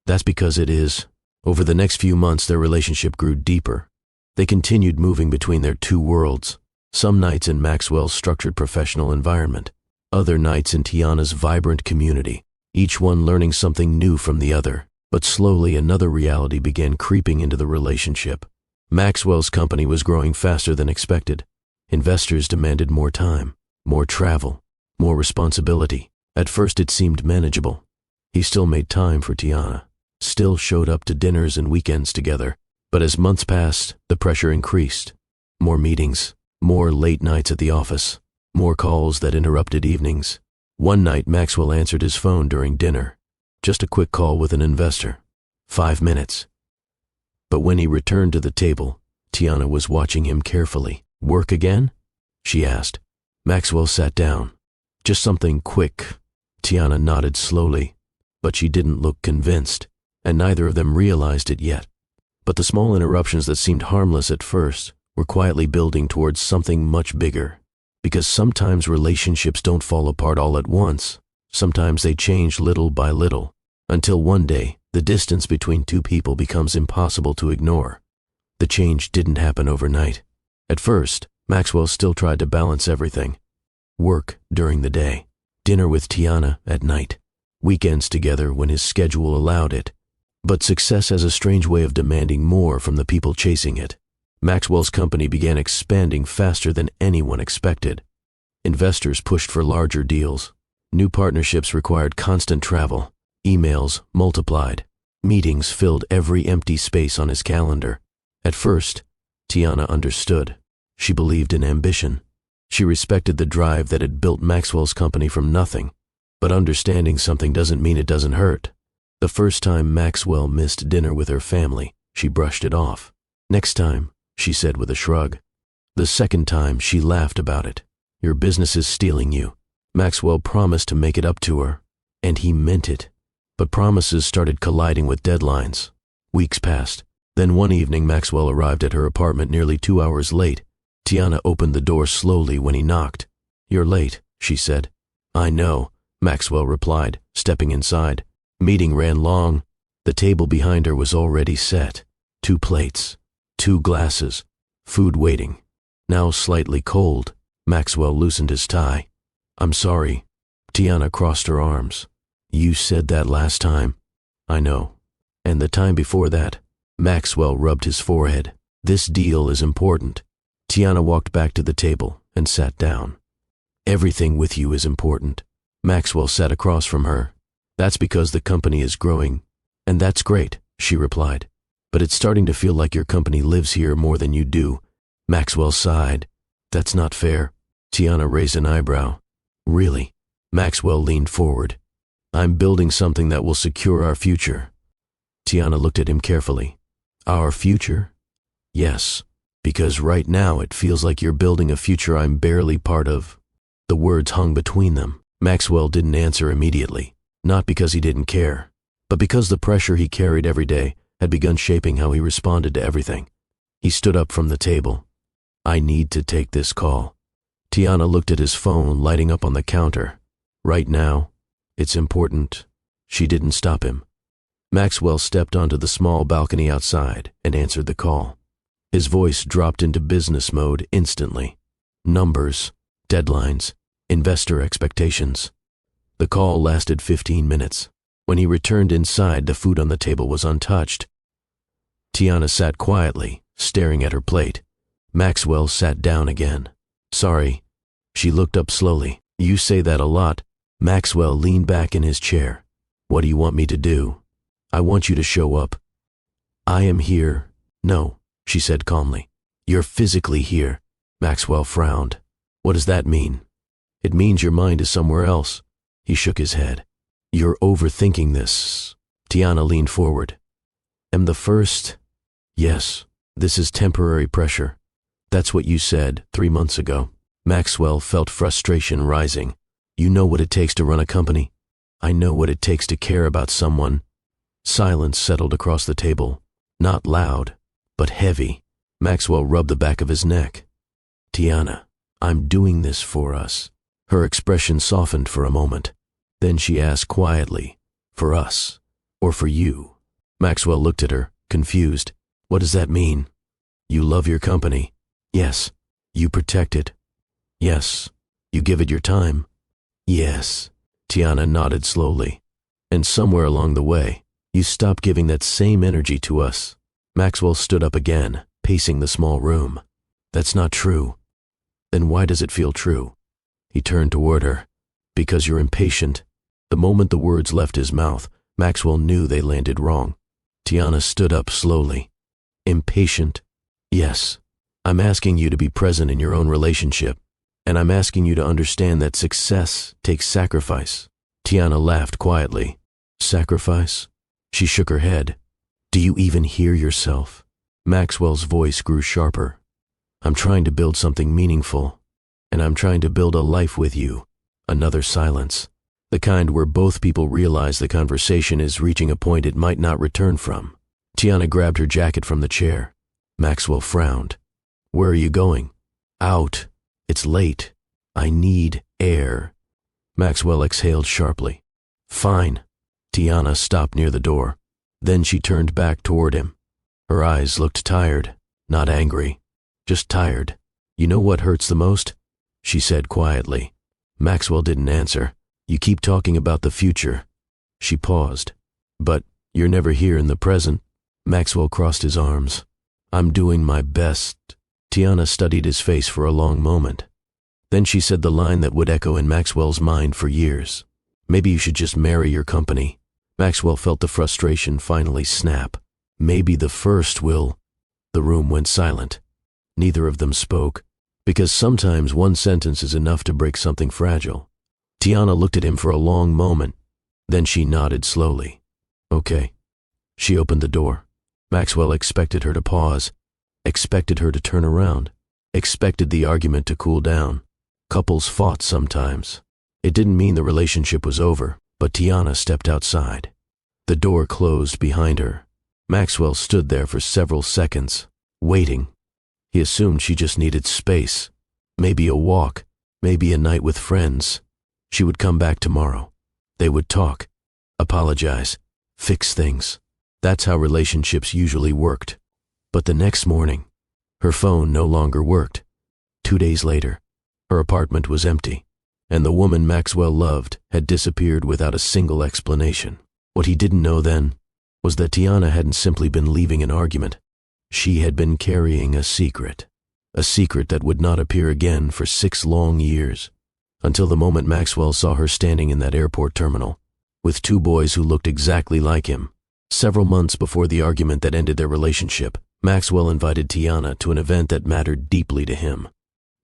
"That's because it is." Over the next few months their relationship grew deeper. They continued moving between their 2 worlds. Some nights in Maxwell's structured professional environment. Other nights in Tiana's vibrant community. Each one learning something new from the other. But slowly another reality began creeping into the relationship. Maxwell's company was growing faster than expected. Investors demanded more time, more travel, more responsibility. At first it seemed manageable. He still made time for Tiana, still showed up to dinners and weekends together. But as months passed, the pressure increased. More meetings, more late nights at the office, more calls that interrupted evenings. One night Maxwell answered his phone during dinner. Just a quick call with an investor. 5 minutes. But when he returned to the table, Tiana was watching him carefully. Work again? She asked. Maxwell sat down. Just something quick. Tiana nodded slowly, but she didn't look convinced, and neither of them realized it yet. But the small interruptions that seemed harmless at first were quietly building towards something much bigger. Because sometimes relationships don't fall apart all at once. Sometimes they change little by little, until one day the distance between two people becomes impossible to ignore. The change didn't happen overnight. At first, Maxwell still tried to balance everything. Work during the day, dinner with Tiana at night, weekends together when his schedule allowed it. But success has a strange way of demanding more from the people chasing it. Maxwell's company began expanding faster than anyone expected. Investors pushed for larger deals. New partnerships required constant travel. Emails multiplied. Meetings filled every empty space on his calendar. At first, Tiana understood. She believed in ambition. She respected the drive that had built Maxwell's company from nothing. But understanding something doesn't mean it doesn't hurt. The first time Maxwell missed dinner with her family, she brushed it off. Next time, she said with a shrug. The second time, she laughed about it. Your business is stealing you. Maxwell promised to make it up to her, and he meant it. But promises started colliding with deadlines. Weeks passed. Then one evening, Maxwell arrived at her apartment nearly 2 hours late. Tiana opened the door slowly when he knocked. You're late, she said. I know, Maxwell replied, stepping inside. Meeting ran long. The table behind her was already set. 2 plates, 2 glasses, food waiting. Now slightly cold, Maxwell loosened his tie. I'm sorry. Tiana crossed her arms. You said that last time. I know. And the time before that. Maxwell rubbed his forehead. This deal is important. Tiana walked back to the table and sat down. Everything with you is important. Maxwell sat across from her. That's because the company is growing. And that's great, she replied. But it's starting to feel like your company lives here more than you do. Maxwell sighed. That's not fair. Tiana raised an eyebrow. Really? Maxwell leaned forward. I'm building something that will secure our future. Tiana looked at him carefully. Our future? Yes, because right now it feels like you're building a future I'm barely part of. The words hung between them. Maxwell didn't answer immediately, not because he didn't care, but because the pressure he carried every day had begun shaping how he responded to everything. He stood up from the table. I need to take this call. Tiana looked at his phone lighting up on the counter. Right now, it's important. She didn't stop him. Maxwell stepped onto the small balcony outside and answered the call. His voice dropped into business mode instantly. Numbers, deadlines, investor expectations. The call lasted 15 minutes. When he returned inside, the food on the table was untouched. Tiana sat quietly, staring at her plate. Maxwell sat down again. Sorry. She looked up slowly. You say that a lot. Maxwell leaned back in his chair. What do you want me to do? I want you to show up. I am here. No, she said calmly. You're physically here. Maxwell frowned. What does that mean? It means your mind is somewhere else. He shook his head. You're overthinking this. Tiana leaned forward. Am the first? Yes, this is temporary pressure. That's what you said 3 months ago. Maxwell felt frustration rising. You know what it takes to run a company. I know what it takes to care about someone. Silence settled across the table. Not loud, but heavy. Maxwell rubbed the back of his neck. Tiana, I'm doing this for us. Her expression softened for a moment. Then she asked quietly, for us, or for you? Maxwell looked at her, confused. What does that mean? You love your company. Yes. You protect it. Yes. You give it your time. Yes. Tiana nodded slowly. And somewhere along the way, you stopped giving that same energy to us. Maxwell stood up again, pacing the small room. That's not true. Then why does it feel true? He turned toward her. Because you're impatient. The moment the words left his mouth, Maxwell knew they landed wrong. Tiana stood up slowly. Impatient? Yes. I'm asking you to be present in your own relationship, and I'm asking you to understand that success takes sacrifice. Tiana laughed quietly. Sacrifice? She shook her head. Do you even hear yourself? Maxwell's voice grew sharper. I'm trying to build something meaningful, and I'm trying to build a life with you. Another silence. The kind where both people realize the conversation is reaching a point it might not return from. Tiana grabbed her jacket from the chair. Maxwell frowned. Where are you going? Out. It's late. I need air. Maxwell exhaled sharply. Fine. Tiana stopped near the door. Then she turned back toward him. Her eyes looked tired, not angry, just tired. You know what hurts the most? She said quietly. Maxwell didn't answer. You keep talking about the future. She paused. But you're never here in the present. Maxwell crossed his arms. I'm doing my best. Tiana studied his face for a long moment. Then she said the line that would echo in Maxwell's mind for years. Maybe you should just marry your company. Maxwell felt the frustration finally snap. Maybe the first will. The room went silent. Neither of them spoke, because sometimes one sentence is enough to break something fragile. Tiana looked at him for a long moment. Then she nodded slowly. Okay. She opened the door. Maxwell expected her to pause, expected her to turn around, expected the argument to cool down. Couples fought sometimes. It didn't mean the relationship was over, but Tiana stepped outside. The door closed behind her. Maxwell stood there for several seconds, waiting. He assumed she just needed space. Maybe a walk, maybe a night with friends. She would come back tomorrow. They would talk, apologize, fix things. That's how relationships usually worked. But the next morning, her phone no longer worked. 2 days later, her apartment was empty, and the woman Maxwell loved had disappeared without a single explanation. What he didn't know then was that Tiana hadn't simply been leaving an argument. She had been carrying a secret that would not appear again for 6 long years, until the moment Maxwell saw her standing in that airport terminal, with 2 boys who looked exactly like him. Several months before the argument that ended their relationship, Maxwell invited Tiana to an event that mattered deeply to him.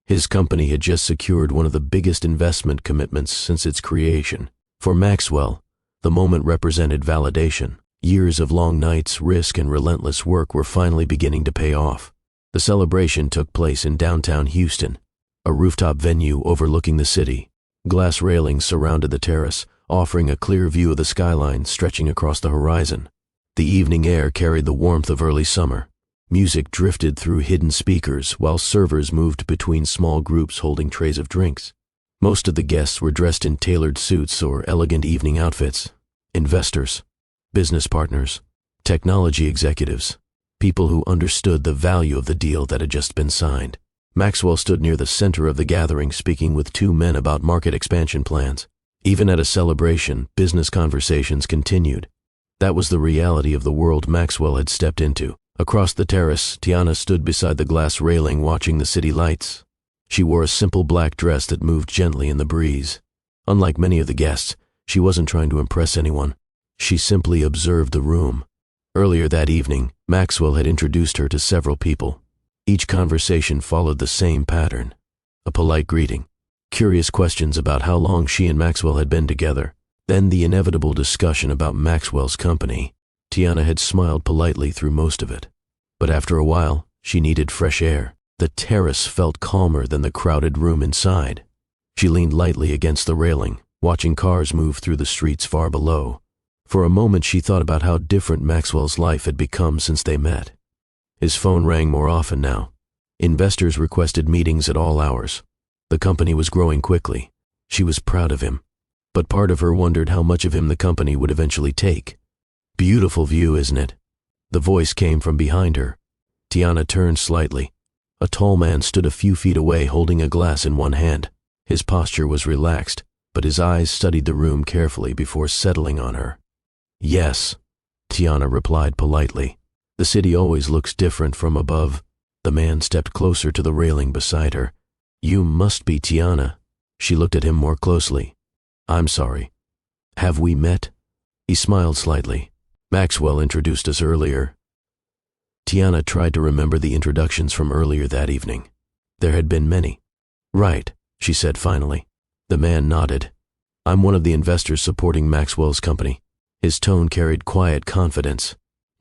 His company had just secured one of the biggest investment commitments since its creation. For Maxwell, the moment represented validation. Years of long nights, risk, and relentless work were finally beginning to pay off. The celebration took place in downtown Houston, a rooftop venue overlooking the city. Glass railings surrounded the terrace, offering a clear view of the skyline stretching across the horizon. The evening air carried the warmth of early summer. Music drifted through hidden speakers while servers moved between small groups holding trays of drinks. Most of the guests were dressed in tailored suits or elegant evening outfits. Investors, business partners, technology executives, people who understood the value of the deal that had just been signed. Maxwell stood near the center of the gathering, speaking with 2 men about market expansion plans. Even at a celebration, business conversations continued. That was the reality of the world Maxwell had stepped into. Across the terrace, Tiana stood beside the glass railing watching the city lights. She wore a simple black dress that moved gently in the breeze. Unlike many of the guests, she wasn't trying to impress anyone. She simply observed the room. Earlier that evening, Maxwell had introduced her to several people. Each conversation followed the same pattern. A polite greeting, curious questions about how long she and Maxwell had been together, then the inevitable discussion about Maxwell's company. Tiana had smiled politely through most of it. But after a while, she needed fresh air. The terrace felt calmer than the crowded room inside. She leaned lightly against the railing, watching cars move through the streets far below. For a moment she thought about how different Maxwell's life had become since they met. His phone rang more often now. Investors requested meetings at all hours. The company was growing quickly. She was proud of him. But part of her wondered how much of him the company would eventually take. Beautiful view, isn't it? The voice came from behind her. Tiana turned slightly. A tall man stood a few feet away holding a glass in one hand. His posture was relaxed, but his eyes studied the room carefully before settling on her. Yes, Tiana replied politely. The city always looks different from above. The man stepped closer to the railing beside her. You must be Tiana. She looked at him more closely. I'm sorry. Have we met? He smiled slightly. Maxwell introduced us earlier. Tiana tried to remember the introductions from earlier that evening. There had been many. Right, she said finally. The man nodded. I'm one of the investors supporting Maxwell's company. His tone carried quiet confidence.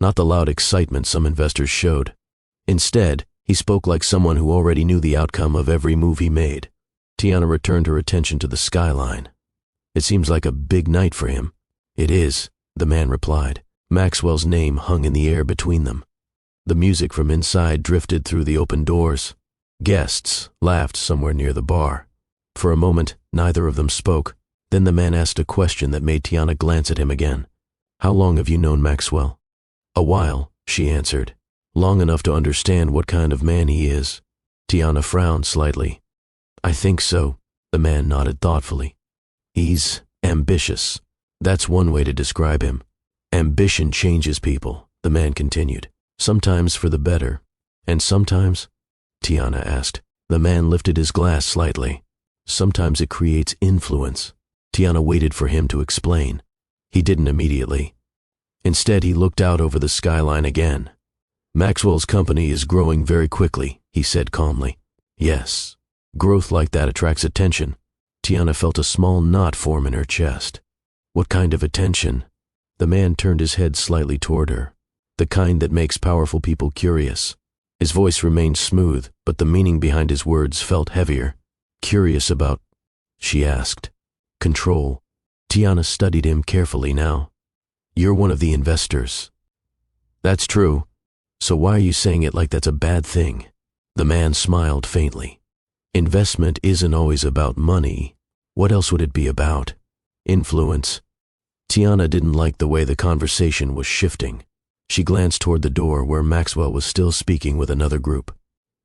not the loud excitement some investors showed. Instead, he spoke like someone who already knew the outcome of every move he made. Tiana returned her attention to the skyline. It seems like a big night for him. It is, the man replied. Maxwell's name hung in the air between them. The music from inside drifted through the open doors. Guests laughed somewhere near the bar. For a moment, neither of them spoke. Then the man asked a question that made Tiana glance at him again. How long have you known Maxwell? A while, she answered. Long enough to understand what kind of man he is. Tiana frowned slightly. I think so, the man nodded thoughtfully. He's ambitious. That's one way to describe him. Ambition changes people, the man continued. Sometimes for the better. And sometimes? Tiana asked. The man lifted his glass slightly. Sometimes it creates influence. Tiana waited for him to explain. He didn't immediately. Instead, he looked out over the skyline again. Maxwell's company is growing very quickly, he said calmly. Yes. Growth like that attracts attention. Tiana felt a small knot form in her chest. What kind of attention? The man turned his head slightly toward her. The kind that makes powerful people curious. His voice remained smooth, but the meaning behind his words felt heavier. Curious about? She asked. Control. Tiana studied him carefully now. You're one of the investors. That's true. So why are you saying it like that's a bad thing? The man smiled faintly. Investment isn't always about money. What else would it be about? Influence. Tiana didn't like the way the conversation was shifting. She glanced toward the door where Maxwell was still speaking with another group.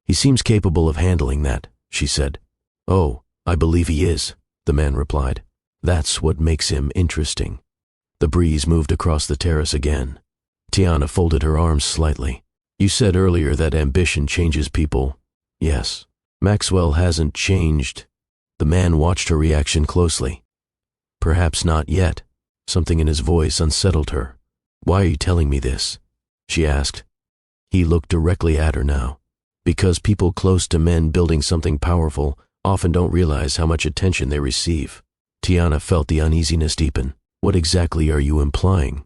He seems capable of handling that, she said. Oh, I believe he is, the man replied. That's what makes him interesting. The breeze moved across the terrace again. Tiana folded her arms slightly. You said earlier that ambition changes people. Yes. Maxwell hasn't changed. The man watched her reaction closely. Perhaps not yet. Something in his voice unsettled her. Why are you telling me this? She asked. He looked directly at her now. Because people close to men building something powerful often don't realize how much attention they receive. Tiana felt the uneasiness deepen. What exactly are you implying?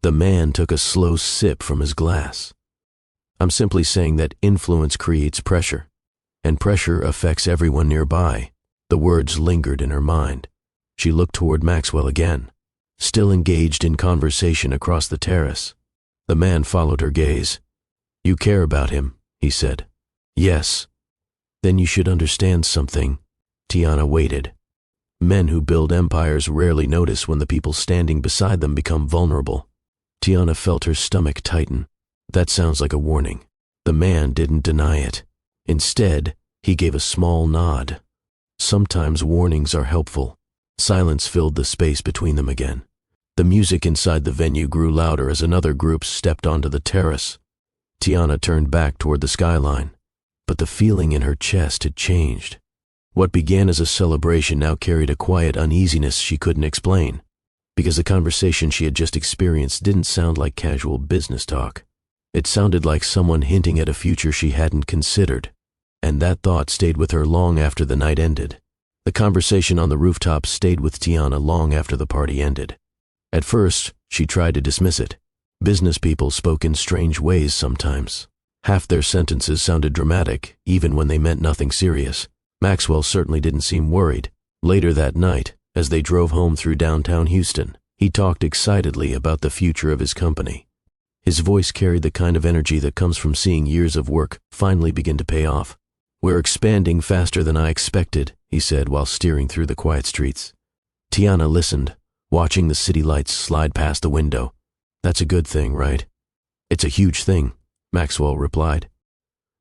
The man took a slow sip from his glass. I'm simply saying that influence creates pressure, and pressure affects everyone nearby. The words lingered in her mind. She looked toward Maxwell again, still engaged in conversation across the terrace. The man followed her gaze. You care about him, he said. Yes. Then you should understand something. Tiana waited. Men who build empires rarely notice when the people standing beside them become vulnerable. Tiana felt her stomach tighten. That sounds like a warning. The man didn't deny it. Instead, he gave a small nod. Sometimes warnings are helpful. Silence filled the space between them again. The music inside the venue grew louder as another group stepped onto the terrace. Tiana turned back toward the skyline, but the feeling in her chest had changed. What began as a celebration now carried a quiet uneasiness she couldn't explain, because the conversation she had just experienced didn't sound like casual business talk. It sounded like someone hinting at a future she hadn't considered, and that thought stayed with her long after the night ended. The conversation on the rooftop stayed with Tiana long after the party ended. At first, she tried to dismiss it. Business people spoke in strange ways sometimes. Half their sentences sounded dramatic, even when they meant nothing serious. Maxwell certainly didn't seem worried. Later that night, as they drove home through downtown Houston, he talked excitedly about the future of his company. His voice carried the kind of energy that comes from seeing years of work finally begin to pay off. We're expanding faster than I expected, he said while steering through the quiet streets. Tiana listened, watching the city lights slide past the window. That's a good thing, right? It's a huge thing, Maxwell replied.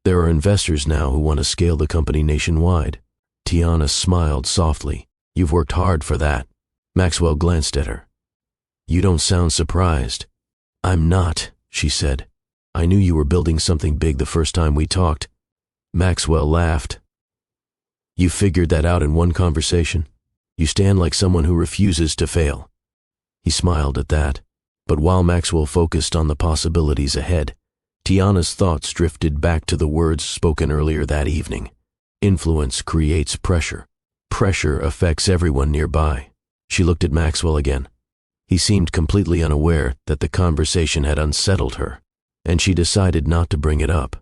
There are investors now who want to scale the company nationwide. Tiana smiled softly. You've worked hard for that. Maxwell glanced at her. You don't sound surprised. I'm not, she said. I knew you were building something big the first time we talked. Maxwell laughed. You figured that out in one conversation? You stand like someone who refuses to fail. He smiled at that, but while Maxwell focused on the possibilities ahead, Tiana's thoughts drifted back to the words spoken earlier that evening. Influence creates pressure. Pressure affects everyone nearby. She looked at Maxwell again. He seemed completely unaware that the conversation had unsettled her, and she decided not to bring it up,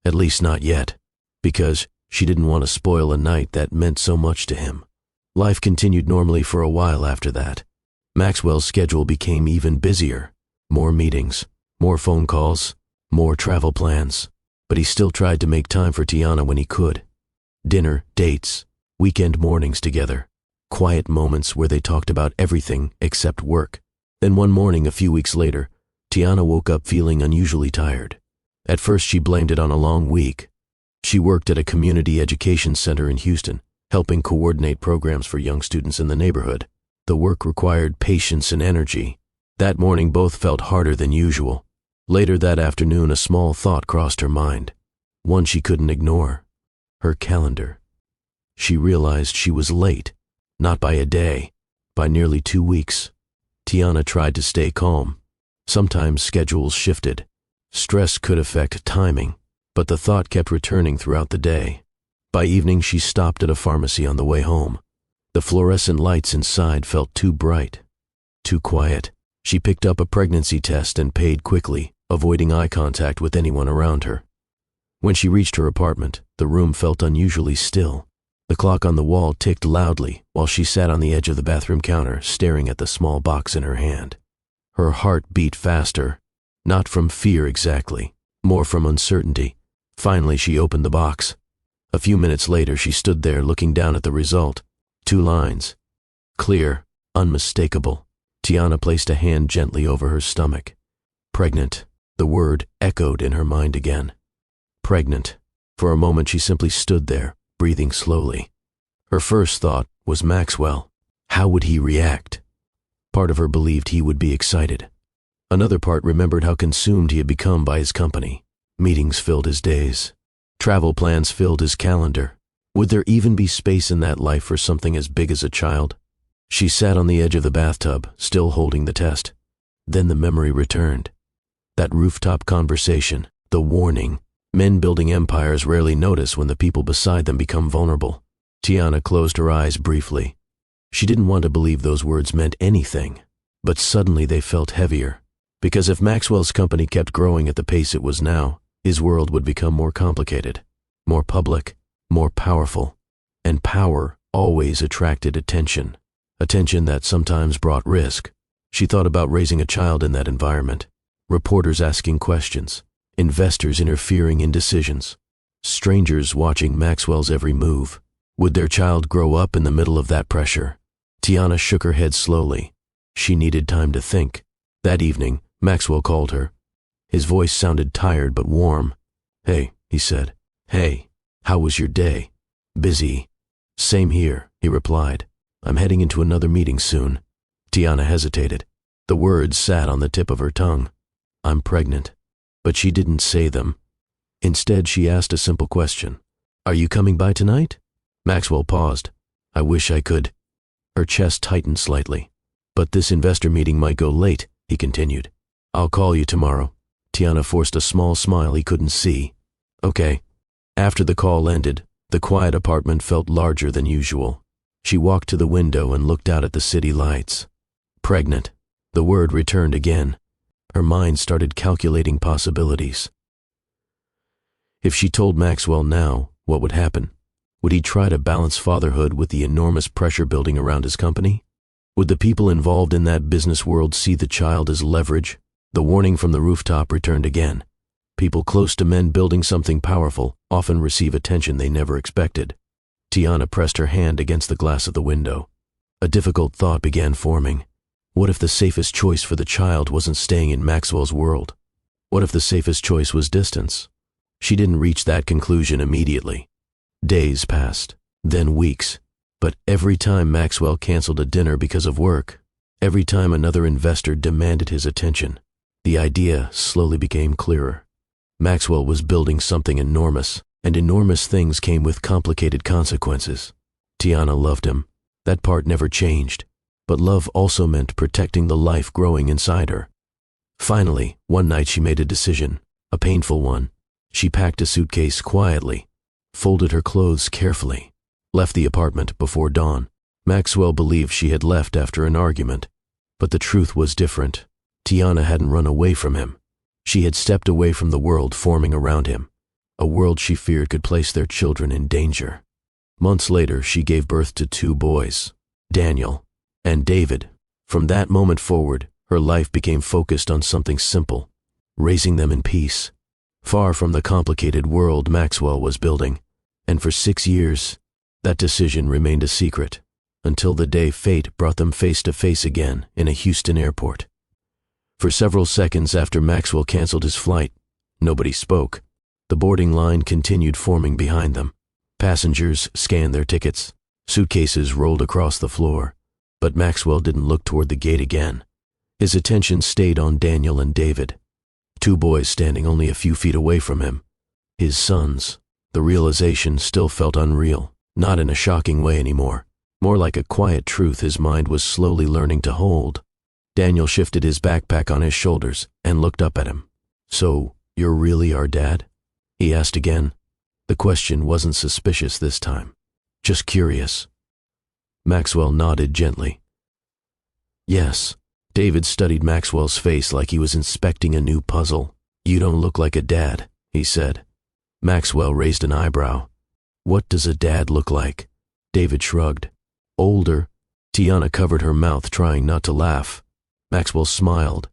at least not yet, because she didn't want to spoil a night that meant so much to him. Life continued normally for a while after that. Maxwell's schedule became even busier. More meetings, more phone calls, more travel plans, but he still tried to make time for Tiana when he could. Dinner, dates, weekend mornings together, quiet moments where they talked about everything except work. Then one morning a few weeks later, Tiana woke up feeling unusually tired. At first she blamed it on a long week. She worked at a community education center in Houston, helping coordinate programs for young students in the neighborhood. The work required patience and energy. That morning both felt harder than usual. Later that afternoon a small thought crossed her mind, one she couldn't ignore. Her calendar. She realized she was late, not by a day, by nearly 2 weeks. Tiana tried to stay calm. Sometimes schedules shifted. Stress could affect timing, but the thought kept returning throughout the day. By evening she stopped at a pharmacy on the way home. The fluorescent lights inside felt too bright, too quiet. She picked up a pregnancy test and paid quickly, avoiding eye contact with anyone around her. When she reached her apartment, the room felt unusually still. The clock on the wall ticked loudly while she sat on the edge of the bathroom counter staring at the small box in her hand. Her heart beat faster, not from fear exactly, more from uncertainty. Finally she opened the box. A few minutes later she stood there looking down at the result. 2 lines. Clear, unmistakable. Tiana placed a hand gently over her stomach. Pregnant. The word echoed in her mind again. Pregnant. For a moment she simply stood there, breathing slowly. Her first thought was Maxwell. How would he react? Part of her believed he would be excited. Another part remembered how consumed he had become by his company. Meetings filled his days. Travel plans filled his calendar. Would there even be space in that life for something as big as a child? She sat on the edge of the bathtub, still holding the test. Then the memory returned. That rooftop conversation, the warning. Men building empires rarely notice when the people beside them become vulnerable. Tiana closed her eyes briefly. She didn't want to believe those words meant anything, but suddenly they felt heavier. Because if Maxwell's company kept growing at the pace it was now, his world would become more complicated, more public, more powerful. And power always attracted attention. Attention that sometimes brought risk. She thought about raising a child in that environment. Reporters asking questions. Investors interfering in decisions. Strangers watching Maxwell's every move. Would their child grow up in the middle of that pressure? Tiana shook her head slowly. She needed time to think. That evening, Maxwell called her. His voice sounded tired but warm. "Hey," he said. "Hey, how was your day?" "Busy." "Same here," he replied. "I'm heading into another meeting soon." Tiana hesitated. The words sat on the tip of her tongue. "I'm pregnant." But she didn't say them. Instead, she asked a simple question. "Are you coming by tonight?" Maxwell paused. "I wish I could." Her chest tightened slightly. "But this investor meeting might go late," he continued. "I'll call you tomorrow." Tiana forced a small smile he couldn't see. "Okay." After the call ended, the quiet apartment felt larger than usual. She walked to the window and looked out at the city lights. Pregnant. The word returned again. Her mind started calculating possibilities. If she told Maxwell now, what would happen? Would he try to balance fatherhood with the enormous pressure building around his company? Would the people involved in that business world see the child as leverage? The warning from the rooftop returned again. People close to men building something powerful often receive attention they never expected. Tiana pressed her hand against the glass of the window. A difficult thought began forming. What if the safest choice for the child wasn't staying in Maxwell's world? What if the safest choice was distance? She didn't reach that conclusion immediately. Days passed, then weeks. But every time Maxwell canceled a dinner because of work, every time another investor demanded his attention, the idea slowly became clearer. Maxwell was building something enormous, and enormous things came with complicated consequences. Tiana loved him. That part never changed. But love also meant protecting the life growing inside her. Finally, one night she made a decision, a painful one. She packed a suitcase quietly, folded her clothes carefully, left the apartment before dawn. Maxwell believed she had left after an argument, But the truth was different. Tiana hadn't run away from him. She had stepped away from the world forming around him, a world she feared could place their children in danger. Months later, she gave birth to 2 boys, Daniel and David. From that moment forward, her life became focused on something simple, raising them in peace, far from the complicated world Maxwell was building. And for 6 years, that decision remained a secret, until the day fate brought them face to face again in a Houston airport. For several seconds after Maxwell canceled his flight, nobody spoke. The boarding line continued forming behind them. Passengers scanned their tickets. Suitcases rolled across the floor. But Maxwell didn't look toward the gate again. His attention stayed on Daniel and David, 2 boys standing only a few feet away from him. His sons. The realization still felt unreal, not in a shocking way anymore, more like a quiet truth his mind was slowly learning to hold. Daniel shifted his backpack on his shoulders and looked up at him. "So, you're really our dad?" he asked again. The question wasn't suspicious this time, just curious. Maxwell nodded gently. "Yes." David studied Maxwell's face like he was inspecting a new puzzle. "You don't look like a dad," he said. Maxwell raised an eyebrow. "What does a dad look like?" David shrugged. "Older." Tiana covered her mouth, trying not to laugh. Maxwell smiled.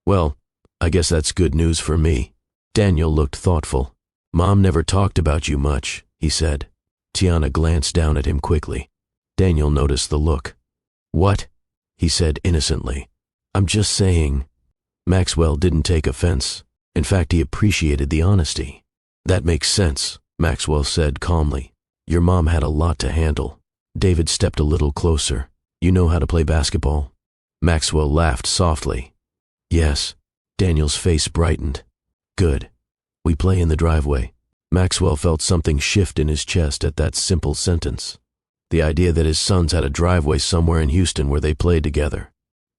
"Well, I guess that's good news for me." Daniel looked thoughtful. "Mom never talked about you much," he said. Tiana glanced down at him quickly. Daniel noticed the look. "What?" he said innocently. "I'm just saying." Maxwell didn't take offense. In fact, he appreciated the honesty. "That makes sense," Maxwell said calmly. "Your mom had a lot to handle." David stepped a little closer. "You know how to play basketball?" Maxwell laughed softly. "Yes." Daniel's face brightened. "Good. We play in the driveway." Maxwell felt something shift in his chest at that simple sentence. The idea that his sons had a driveway somewhere in Houston where they played together.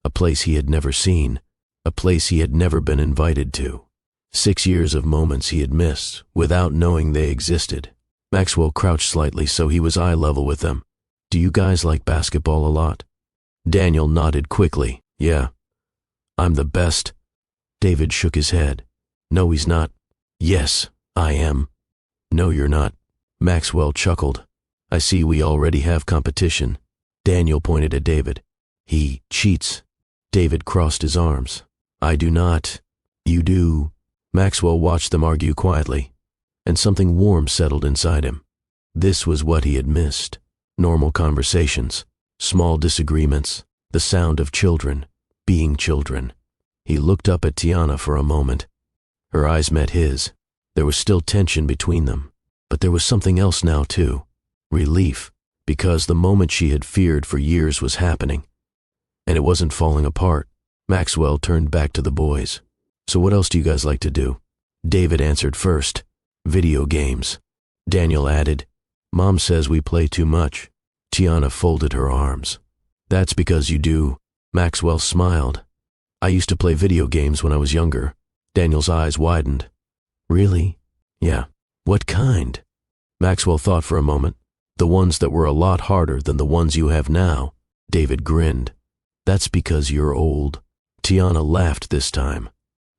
A place he had never seen. A place he had never been invited to. 6 years of moments he had missed without knowing they existed. Maxwell crouched slightly so he was eye level with them. "Do you guys like basketball a lot?" Daniel nodded quickly. "Yeah." "I'm the best." David shook his head. "No, he's not." "Yes, I am." "No, you're not." Maxwell chuckled. "I see we already have competition." Daniel pointed at David. "He cheats." David crossed his arms. "I do not." "You do." Maxwell watched them argue quietly, and something warm settled inside him. This was what he had missed. Normal conversations, small disagreements, the sound of children, being children. He looked up at Tiana for a moment. Her eyes met his. There was still tension between them, but there was something else now too. Relief, because the moment she had feared for years was happening. And it wasn't falling apart. Maxwell turned back to the boys. "So what else do you guys like to do?" David answered first. "Video games." Daniel added, "Mom says we play too much." Tiana folded her arms. "That's because you do." Maxwell smiled. "I used to play video games when I was younger." Daniel's eyes widened. "Really?" "Yeah." "What kind?" Maxwell thought for a moment. "The ones that were a lot harder than the ones you have now." David grinned. "That's because you're old." Tiana laughed this time.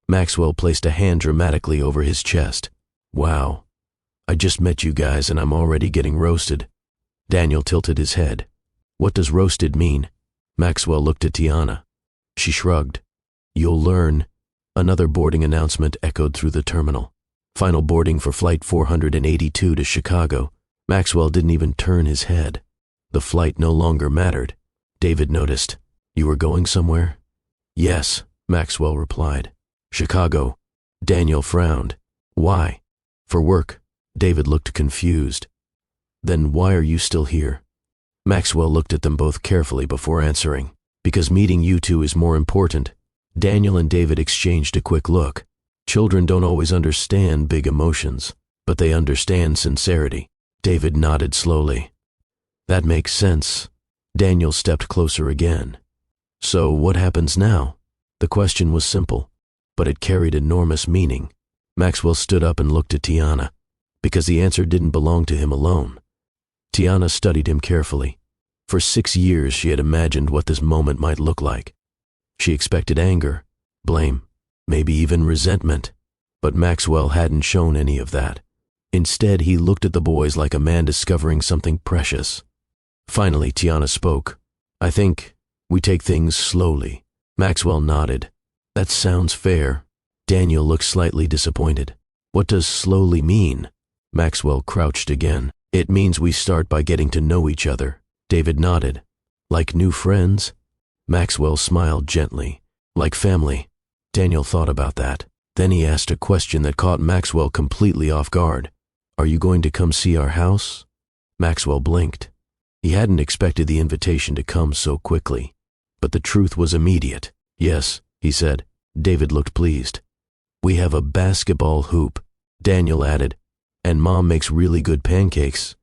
Maxwell placed a hand dramatically over his chest. "Wow. I just met you guys and I'm already getting roasted." Daniel tilted his head. "What does roasted mean?" Maxwell looked at Tiana. She shrugged. "You'll learn." Another boarding announcement echoed through the terminal. Final boarding for Flight 482 to Chicago. Maxwell didn't even turn his head. The flight no longer mattered. David noticed. "You were going somewhere?" "Yes," Maxwell replied. "Chicago." Daniel frowned. "Why?" "For work." David looked confused. "Then why are you still here?" Maxwell looked at them both carefully before answering. "Because meeting you two is more important." Daniel and David exchanged a quick look. Children don't always understand big emotions, but they understand sincerity. David nodded slowly. "That makes sense." Daniel stepped closer again. "So what happens now?" The question was simple, but it carried enormous meaning. Maxwell stood up and looked at Tiana, because the answer didn't belong to him alone. Tiana studied him carefully. For 6 years she had imagined what this moment might look like. She expected anger, blame, maybe even resentment. But Maxwell hadn't shown any of that. Instead, he looked at the boys like a man discovering something precious. Finally, Tiana spoke. "I think we take things slowly." Maxwell nodded. "That sounds fair." Daniel looked slightly disappointed. "What does slowly mean?" Maxwell crouched again. "It means we start by getting to know each other." David nodded. "Like new friends?" Maxwell smiled gently. "Like family." Daniel thought about that. Then he asked a question that caught Maxwell completely off guard. "Are you going to come see our house?" Maxwell blinked. He hadn't expected the invitation to come so quickly. But the truth was immediate. "Yes," he said. David looked pleased. "We have a basketball hoop," Daniel added, "and Mom makes really good pancakes."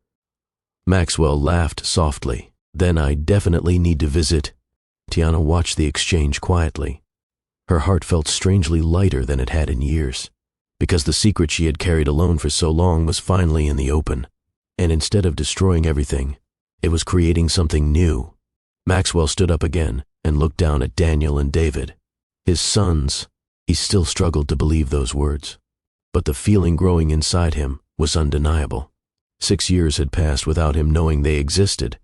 Maxwell laughed softly. "Then I definitely need to visit." Tiana watched the exchange quietly. Her heart felt strangely lighter than it had in years, because the secret she had carried alone for so long was finally in the open. And instead of destroying everything, it was creating something new. Maxwell stood up again and looked down at Daniel and David. His sons. He still struggled to believe those words. But the feeling growing inside him was undeniable. 6 years had passed without him knowing they existed.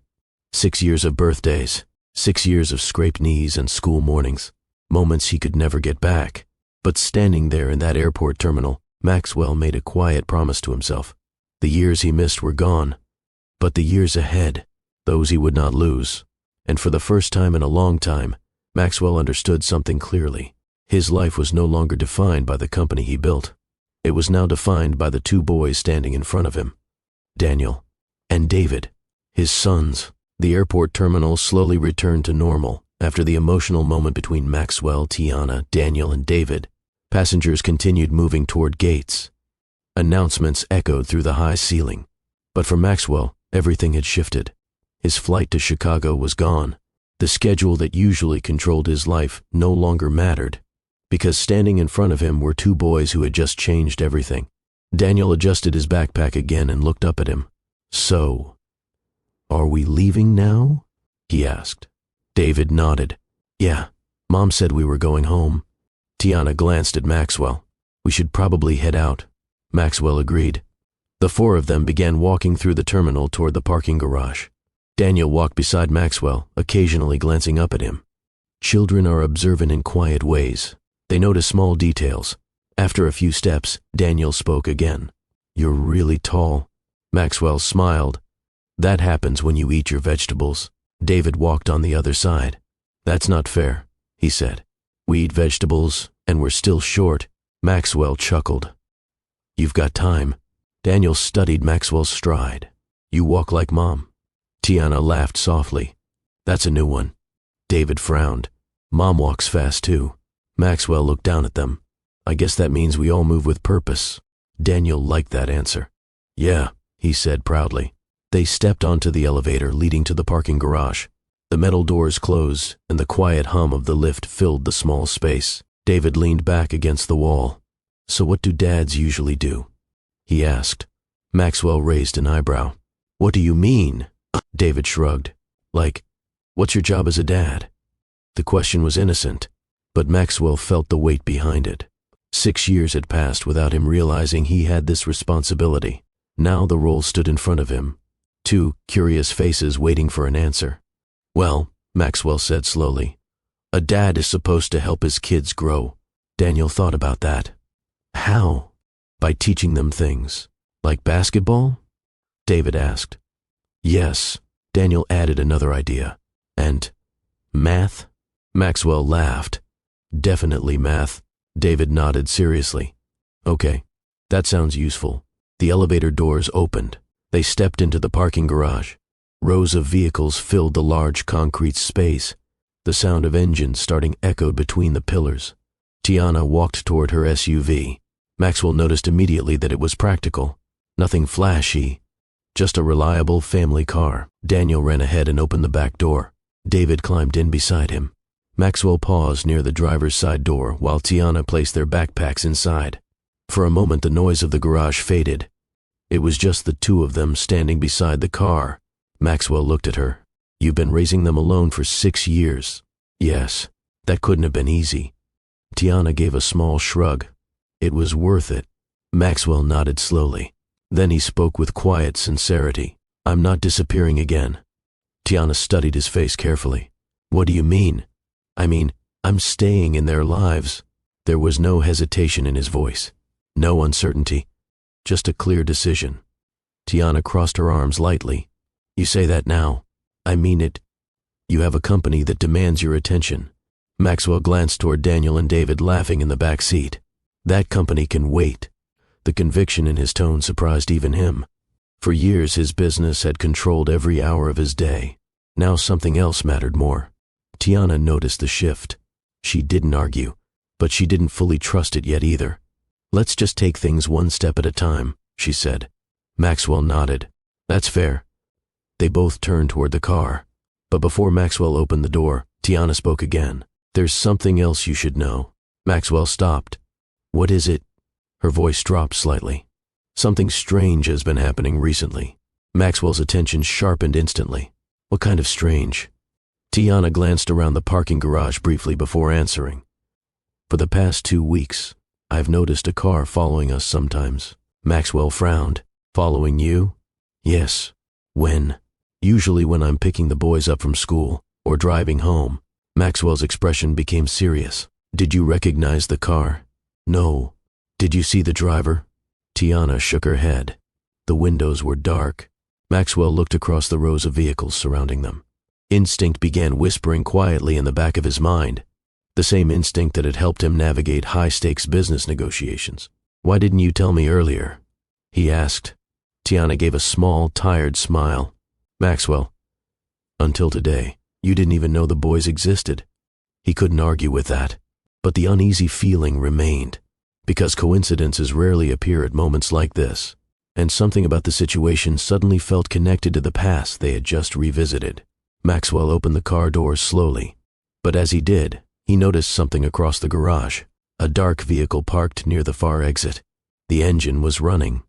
6 years of birthdays, 6 years of scraped knees and school mornings, moments he could never get back. But standing there in that airport terminal, Maxwell made a quiet promise to himself. The years he missed were gone, but the years ahead, those he would not lose. And for the first time in a long time, Maxwell understood something clearly. His life was no longer defined by the company he built. It was now defined by the two boys standing in front of him, Daniel and David, his sons. The airport terminal slowly returned to normal after the emotional moment between Maxwell, Tiana, Daniel, and David. Passengers continued moving toward gates. Announcements echoed through the high ceiling. But for Maxwell, everything had shifted. His flight to Chicago was gone. The schedule that usually controlled his life no longer mattered, because standing in front of him were two boys who had just changed everything. Daniel adjusted his backpack again and looked up at him. "So, are we leaving now?" he asked. David nodded. "Yeah, Mom said we were going home." Tiana glanced at Maxwell. "We should probably head out." Maxwell agreed. The four of them began walking through the terminal toward the parking garage. Daniel walked beside Maxwell, occasionally glancing up at him. Children are observant in quiet ways. They notice small details. After a few steps, Daniel spoke again. "You're really tall." Maxwell smiled. "That happens when you eat your vegetables." David walked on the other side. "That's not fair," he said. "We eat vegetables, and we're still short." Maxwell chuckled. "You've got time." Daniel studied Maxwell's stride. "You walk like Mom." Tiana laughed softly. "That's a new one." David frowned. "Mom walks fast too." Maxwell looked down at them. "I guess that means we all move with purpose." Daniel liked that answer. "Yeah," he said proudly. They stepped onto the elevator leading to the parking garage. The metal doors closed, and the quiet hum of the lift filled the small space. David leaned back against the wall. "So what do dads usually do?" he asked. Maxwell raised an eyebrow. "What do you mean?" David shrugged. "Like, what's your job as a dad?" The question was innocent, but Maxwell felt the weight behind it. 6 years had passed without him realizing he had this responsibility. Now the role stood in front of him. Two curious faces waiting for an answer. "Well," Maxwell said slowly, "a dad is supposed to help his kids grow." Daniel thought about that. "How?" "By teaching them things. Like basketball?" David asked. "Yes." Daniel added another idea. "And math?" Maxwell laughed. "Definitely math." David nodded seriously. "Okay, that sounds useful." The elevator doors opened. They stepped into the parking garage. Rows of vehicles filled the large concrete space. The sound of engines starting echoed between the pillars. Tiana walked toward her SUV. Maxwell noticed immediately that it was practical. Nothing flashy, just a reliable family car. Daniel ran ahead and opened the back door. David climbed in beside him. Maxwell paused near the driver's side door while Tiana placed their backpacks inside. For a moment the noise of the garage faded. It was just the two of them standing beside the car. Maxwell looked at her. "You've been raising them alone for 6 years." "Yes." That couldn't have been easy. Tiana gave a small shrug. It was worth it. Maxwell nodded slowly. Then he spoke with quiet sincerity. I'm not disappearing again. Tiana studied his face carefully. What do you mean? I mean, I'm staying in their lives. There was no hesitation in his voice. No uncertainty. Just a clear decision. Tiana crossed her arms lightly. You say that now. I mean it. You have a company that demands your attention. Maxwell glanced toward Daniel and David laughing in the back seat. That company can wait. The conviction in his tone surprised even him. For years his business had controlled every hour of his day. Now something else mattered more. Tiana noticed the shift. She didn't argue, but she didn't fully trust it yet either. Let's just take things one step at a time, she said. Maxwell nodded. That's fair. They both turned toward the car. But before Maxwell opened the door, Tiana spoke again. There's something else you should know. Maxwell stopped. What is it? Her voice dropped slightly. Something strange has been happening recently. Maxwell's attention sharpened instantly. What kind of strange? Tiana glanced around the parking garage briefly before answering. For the past 2 weeks, I've noticed a car following us sometimes. Maxwell frowned. Following you? Yes. When? Usually when I'm picking the boys up from school or driving home. Maxwell's expression became serious. Did you recognize the car? No. Did you see the driver? Tiana shook her head. The windows were dark. Maxwell looked across the rows of vehicles surrounding them. Instinct began whispering quietly in the back of his mind, the same instinct that had helped him navigate high-stakes business negotiations. Why didn't you tell me earlier? He asked. Tiana gave a small, tired smile. Maxwell, until today, you didn't even know the boys existed. He couldn't argue with that, but the uneasy feeling remained, because coincidences rarely appear at moments like this, and something about the situation suddenly felt connected to the past they had just revisited. Maxwell opened the car doors slowly, but as he did, he noticed something across the garage, a dark vehicle parked near the far exit. The engine was running,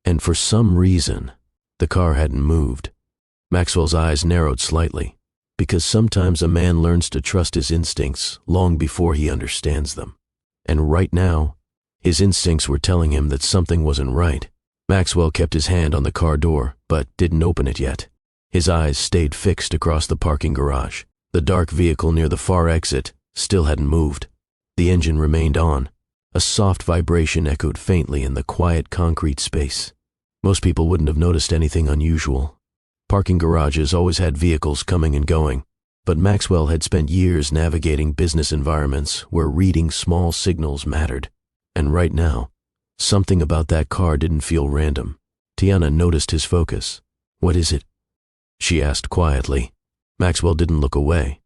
and for some reason, the car hadn't moved. Maxwell's eyes narrowed slightly, because sometimes a man learns to trust his instincts long before he understands them. And right now, his instincts were telling him that something wasn't right. Maxwell kept his hand on the car door, but didn't open it yet. His eyes stayed fixed across the parking garage. The dark vehicle near the far exit still hadn't moved. The engine remained on. A soft vibration echoed faintly in the quiet concrete space. Most people wouldn't have noticed anything unusual. Parking garages always had vehicles coming and going, but Maxwell had spent years navigating business environments where reading small signals mattered. And right now, something about that car didn't feel random. Tiana noticed his focus. What is it? She asked quietly. Maxwell didn't look away.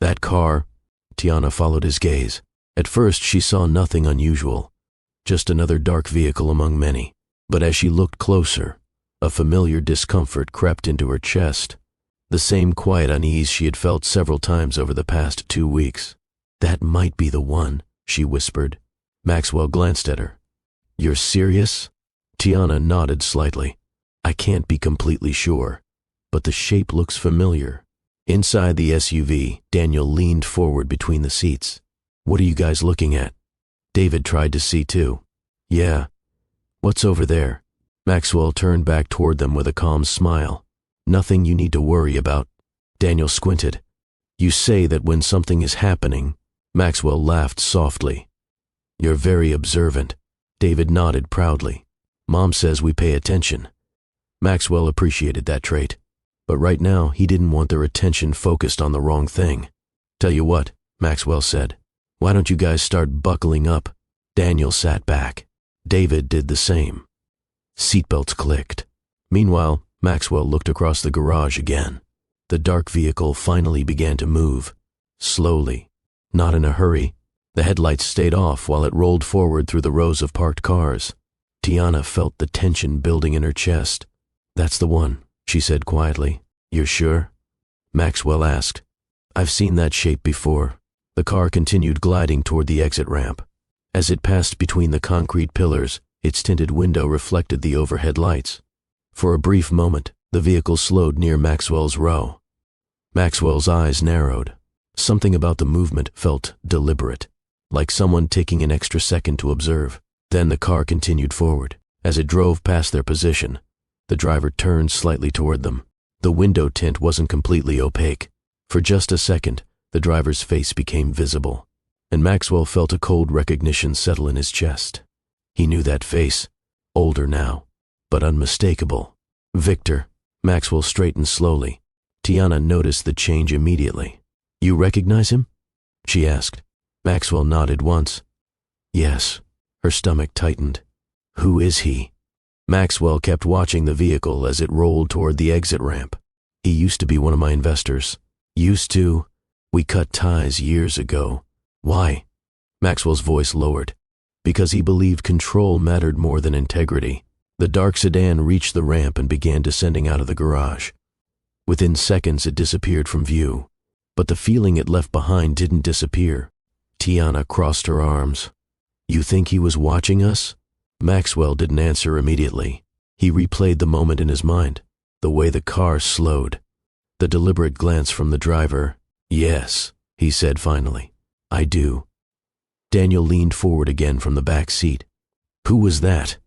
That car. Tiana followed his gaze. At first she saw nothing unusual, just another dark vehicle among many. But as she looked closer, a familiar discomfort crept into her chest, the same quiet unease she had felt several times over the past 2 weeks. That might be the one, she whispered. Maxwell glanced at her. You're serious? Tiana nodded slightly. I can't be completely sure, but the shape looks familiar. Inside the SUV, Daniel leaned forward between the seats. What are you guys looking at? David tried to see too. Yeah. What's over there? Maxwell turned back toward them with a calm smile. Nothing you need to worry about. Daniel squinted. You say that when something is happening. Maxwell laughed softly. You're very observant. David nodded proudly. Mom says we pay attention. Maxwell appreciated that trait, but right now he didn't want their attention focused on the wrong thing. Tell you what, Maxwell said. Why don't you guys start buckling up? Daniel sat back. David did the same. Seatbelts clicked. Meanwhile, Maxwell looked across the garage again. The dark vehicle finally began to move. Slowly. Not in a hurry. The headlights stayed off while it rolled forward through the rows of parked cars. Tiana felt the tension building in her chest. That's the one, she said quietly. You're sure? Maxwell asked. I've seen that shape before. The car continued gliding toward the exit ramp. As it passed between the concrete pillars, its tinted window reflected the overhead lights. For a brief moment, the vehicle slowed near Maxwell's row. Maxwell's eyes narrowed. Something about the movement felt deliberate, like someone taking an extra second to observe. Then the car continued forward. As it drove past their position, the driver turned slightly toward them. The window tint wasn't completely opaque. For just a second, the driver's face became visible, and Maxwell felt a cold recognition settle in his chest. He knew that face, older now, but unmistakable. Victor. Maxwell straightened slowly. Tiana noticed the change immediately. You recognize him? She asked. Maxwell nodded once. Yes. Her stomach tightened. Who is he? Maxwell kept watching the vehicle as it rolled toward the exit ramp. He used to be one of my investors. Used to? We cut ties years ago. Why? Maxwell's voice lowered. Because he believed control mattered more than integrity. The dark sedan reached the ramp and began descending out of the garage. Within seconds it disappeared from view, but the feeling it left behind didn't disappear. Tiana crossed her arms. You think he was watching us? Maxwell didn't answer immediately. He replayed the moment in his mind, the way the car slowed, the deliberate glance from the driver. Yes, he said finally. I do. Daniel leaned forward again from the back seat. Who was that?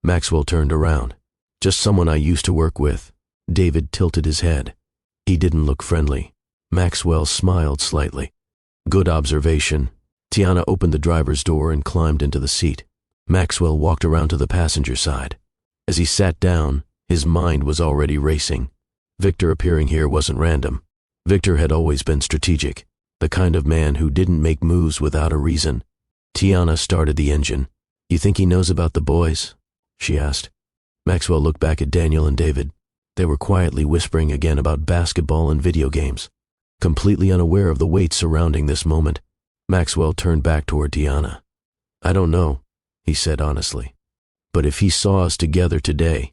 Maxwell turned around. Just someone I used to work with. David tilted his head. He didn't look friendly. Maxwell smiled slightly. Good observation. Tiana opened the driver's door and climbed into the seat. Maxwell walked around to the passenger side. As he sat down, his mind was already racing. Victor appearing here wasn't random. Victor had always been strategic, the kind of man who didn't make moves without a reason. Tiana started the engine. You think he knows about the boys? She asked. Maxwell looked back at Daniel and David. They were quietly whispering again about basketball and video games. Completely unaware of the weight surrounding this moment, Maxwell turned back toward Tiana. I don't know, he said honestly. But if he saw us together today,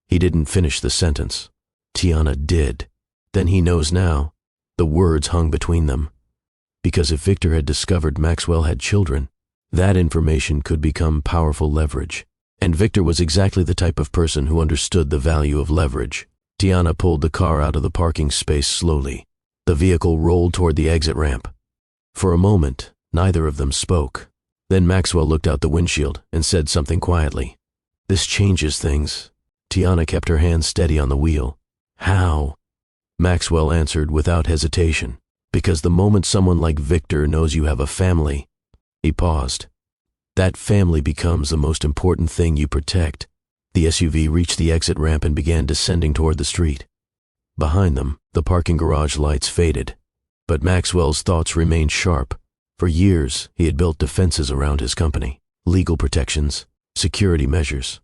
he didn't finish the sentence. Tiana did. Then he knows now. The words hung between them. Because if Victor had discovered Maxwell had children, that information could become powerful leverage. And Victor was exactly the type of person who understood the value of leverage. Tiana pulled the car out of the parking space slowly. The vehicle rolled toward the exit ramp. For a moment, neither of them spoke. Then Maxwell looked out the windshield and said something quietly. This changes things. Tiana kept her hand steady on the wheel. How? Maxwell answered without hesitation. Because the moment someone like Victor knows you have a family. He paused. That family becomes the most important thing you protect. The SUV reached the exit ramp and began descending toward the street. Behind them, the parking garage lights faded. But Maxwell's thoughts remained sharp. For years, he had built defenses around his company. Legal protections, security measures,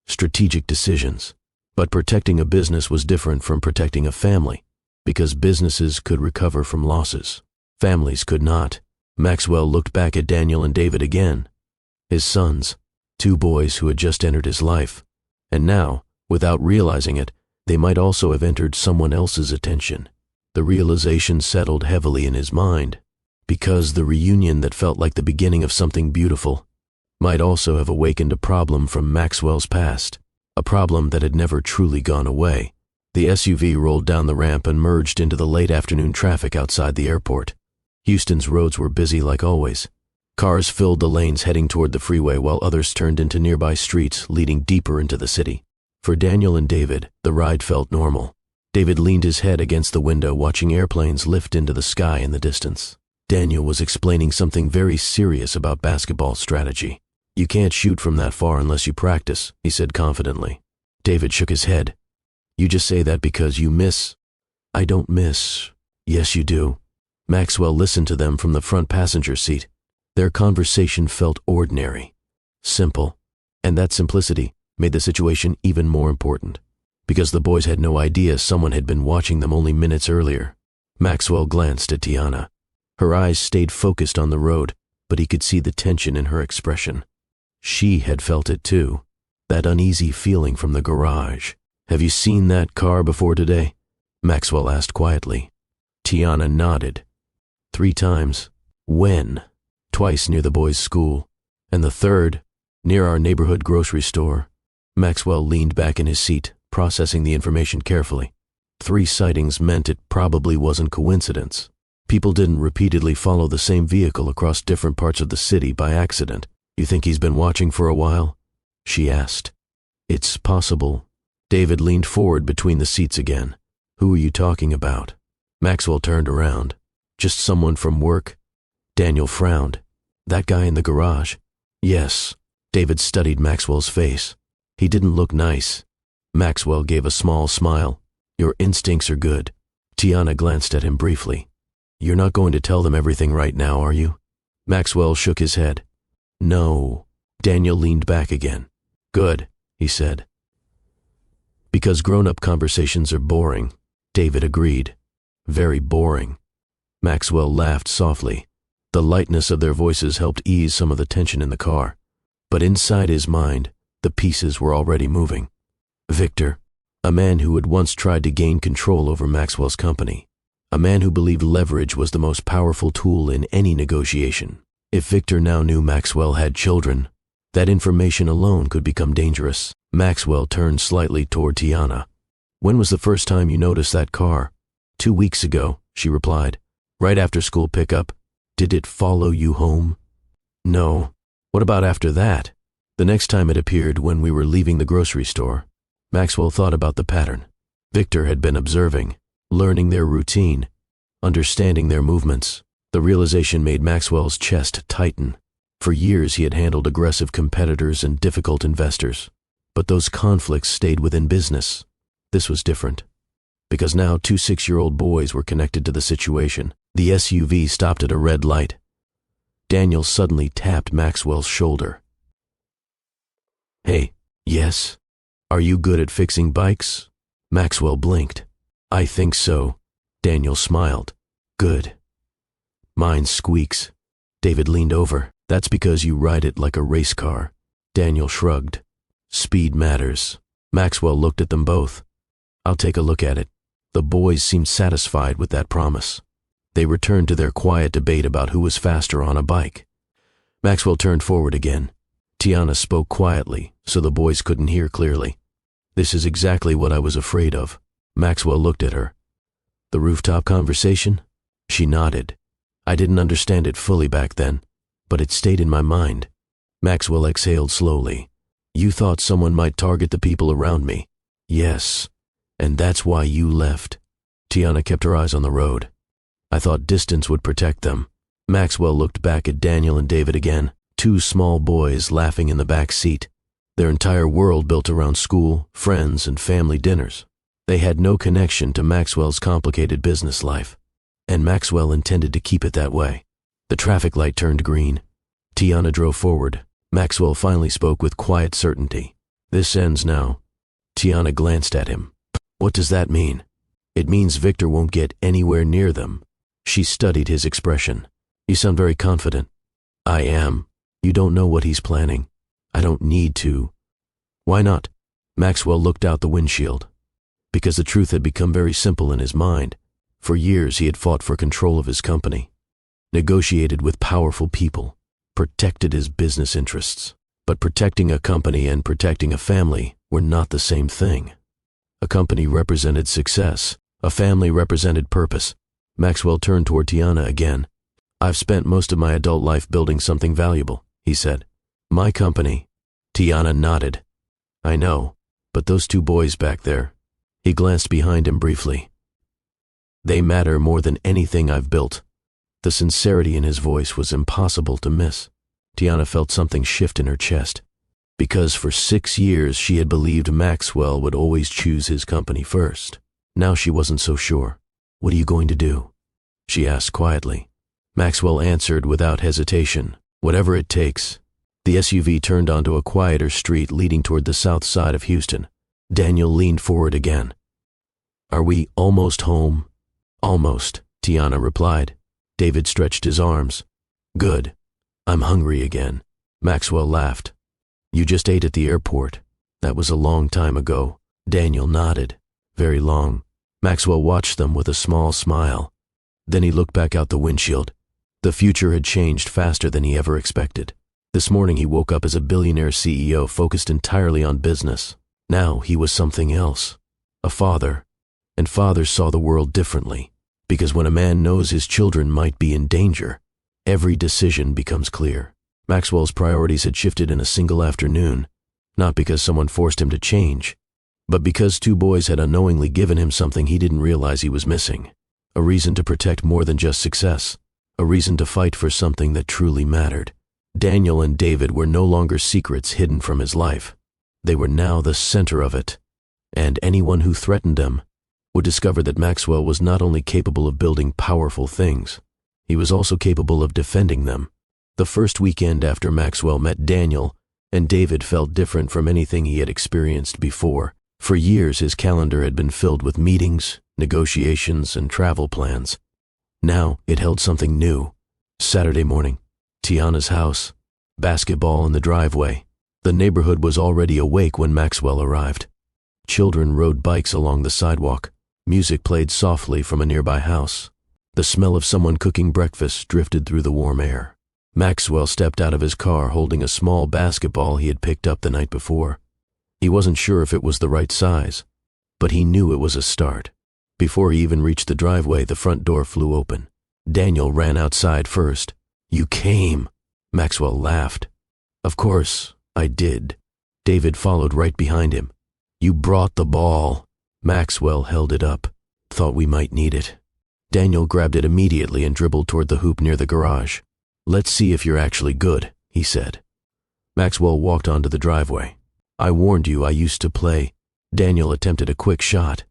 strategic decisions. But protecting a business was different from protecting a family, because businesses could recover from losses. Families could not. Maxwell looked back at Daniel and David again. His sons, 2 boys who had just entered his life. And now, without realizing it, they might also have entered someone else's attention. The realization settled heavily in his mind, because the reunion that felt like the beginning of something beautiful might also have awakened a problem from Maxwell's past, a problem that had never truly gone away. The SUV rolled down the ramp and merged into the late afternoon traffic outside the airport. Houston's roads were busy like always. Cars filled the lanes heading toward the freeway while others turned into nearby streets leading deeper into the city. For Daniel and David, the ride felt normal. David leaned his head against the window watching airplanes lift into the sky in the distance. Daniel was explaining something very serious about basketball strategy. You can't shoot from that far unless you practice, he said confidently. David shook his head. You just say that because you miss. I don't miss. Yes, you do. Maxwell listened to them from the front passenger seat. Their conversation felt ordinary, simple, and that simplicity made the situation even more important, because the boys had no idea someone had been watching them only minutes earlier. Maxwell glanced at Tiana. Her eyes stayed focused on the road, but he could see the tension in her expression. She had felt it too, that uneasy feeling from the garage. Have you seen that car before today? Maxwell asked quietly. Tiana nodded. 3 times. When? Twice near the boys' school, and the third, near our neighborhood grocery store. Maxwell leaned back in his seat, processing the information carefully. 3 sightings meant it probably wasn't coincidence. People didn't repeatedly follow the same vehicle across different parts of the city by accident. You think he's been watching for a while? She asked. It's possible. David leaned forward between the seats again. Who are you talking about? Maxwell turned around. Just someone from work? Daniel frowned. That guy in the garage? Yes. David studied Maxwell's face. He didn't look nice. Maxwell gave a small smile. Your instincts are good. Tiana glanced at him briefly. You're not going to tell them everything right now, are you? Maxwell shook his head. No. Daniel leaned back again. Good, he said. Because grown-up conversations are boring, David agreed. Very boring. Maxwell laughed softly. The lightness of their voices helped ease some of the tension in the car. But inside his mind, the pieces were already moving. Victor, a man who had once tried to gain control over Maxwell's company. A man who believed leverage was the most powerful tool in any negotiation. If Victor now knew Maxwell had children, that information alone could become dangerous. Maxwell turned slightly toward Tiana. When was the first time you noticed that car? 2 weeks ago, she replied. Right after school pickup. Did it follow you home? No. What about after that? The next time it appeared when we were leaving the grocery store. Maxwell thought about the pattern. Victor had been observing, learning their routine, understanding their movements. The realization made Maxwell's chest tighten. For years he had handled aggressive competitors and difficult investors. But those conflicts stayed within business. This was different. Because now 2 6-year-old boys were connected to the situation. The SUV stopped at a red light. Daniel suddenly tapped Maxwell's shoulder. Hey, yes? Are you good at fixing bikes? Maxwell blinked. I think so. Daniel smiled. Good. Mine squeaks. David leaned over. That's because you ride it like a race car. Daniel shrugged. Speed matters. Maxwell looked at them both. I'll take a look at it. The boys seemed satisfied with that promise. They returned to their quiet debate about who was faster on a bike. Maxwell turned forward again. Tiana spoke quietly, so the boys couldn't hear clearly. This is exactly what I was afraid of. Maxwell looked at her. The rooftop conversation? She nodded. I didn't understand it fully back then, but it stayed in my mind. Maxwell exhaled slowly. You thought someone might target the people around me. Yes, and that's why you left. Tiana kept her eyes on the road. I thought distance would protect them. Maxwell looked back at Daniel and David again, 2 small boys laughing in the back seat. Their entire world built around school, friends, and family dinners. They had no connection to Maxwell's complicated business life, and Maxwell intended to keep it that way. The traffic light turned green. Tiana drove forward. Maxwell finally spoke with quiet certainty. This ends now. Tiana glanced at him. What does that mean? It means Victor won't get anywhere near them. She studied his expression. You sound very confident. I am. You don't know what he's planning. I don't need to. Why not? Maxwell looked out the windshield. Because the truth had become very simple in his mind. For years he had fought for control of his company, negotiated with powerful people, protected his business interests. But protecting a company and protecting a family were not the same thing. A company represented success. A family represented purpose. Maxwell turned toward Tiana again. I've spent most of my adult life building something valuable, he said. My company. Tiana nodded. I know, but those 2 boys back there. He glanced behind him briefly. They matter more than anything I've built. The sincerity in his voice was impossible to miss. Tiana felt something shift in her chest. Because for 6 years she had believed Maxwell would always choose his company first. Now she wasn't so sure. What are you going to do? She asked quietly. Maxwell answered without hesitation. Whatever it takes. The SUV turned onto a quieter street leading toward the south side of Houston. Daniel leaned forward again. Are we almost home? Almost, Tiana replied. David stretched his arms. Good. I'm hungry again. Maxwell laughed. You just ate at the airport. That was a long time ago. Daniel nodded. Very long. Maxwell watched them with a small smile. Then he looked back out the windshield. The future had changed faster than he ever expected. This morning he woke up as a billionaire CEO focused entirely on business. Now he was something else. A father. And fathers saw the world differently. Because when a man knows his children might be in danger, every decision becomes clear. Maxwell's priorities had shifted in a single afternoon, not because someone forced him to change, but because two boys had unknowingly given him something he didn't realize he was missing. A reason to protect more than just success. A reason to fight for something that truly mattered. Daniel and David were no longer secrets hidden from his life. They were now the center of it. And anyone who threatened them would discover that Maxwell was not only capable of building powerful things, he was also capable of defending them. The first weekend after Maxwell met Daniel, and David felt different from anything he had experienced before. For years his calendar had been filled with meetings, negotiations, and travel plans. Now it held something new. Saturday morning, Tiana's house, basketball in the driveway. The neighborhood was already awake when Maxwell arrived. Children rode bikes along the sidewalk. Music played softly from a nearby house. The smell of someone cooking breakfast drifted through the warm air. Maxwell stepped out of his car holding a small basketball he had picked up the night before. He wasn't sure if it was the right size, but he knew it was a start. Before he even reached the driveway, the front door flew open. Daniel ran outside first. "You came," Maxwell laughed. "Of course, I did." David followed right behind him. "You brought the ball." Maxwell held it up. "Thought we might need it." Daniel grabbed it immediately and dribbled toward the hoop near the garage. "Let's see if you're actually good," he said. Maxwell walked onto the driveway. "I warned you I used to play." Daniel attempted a quick shot.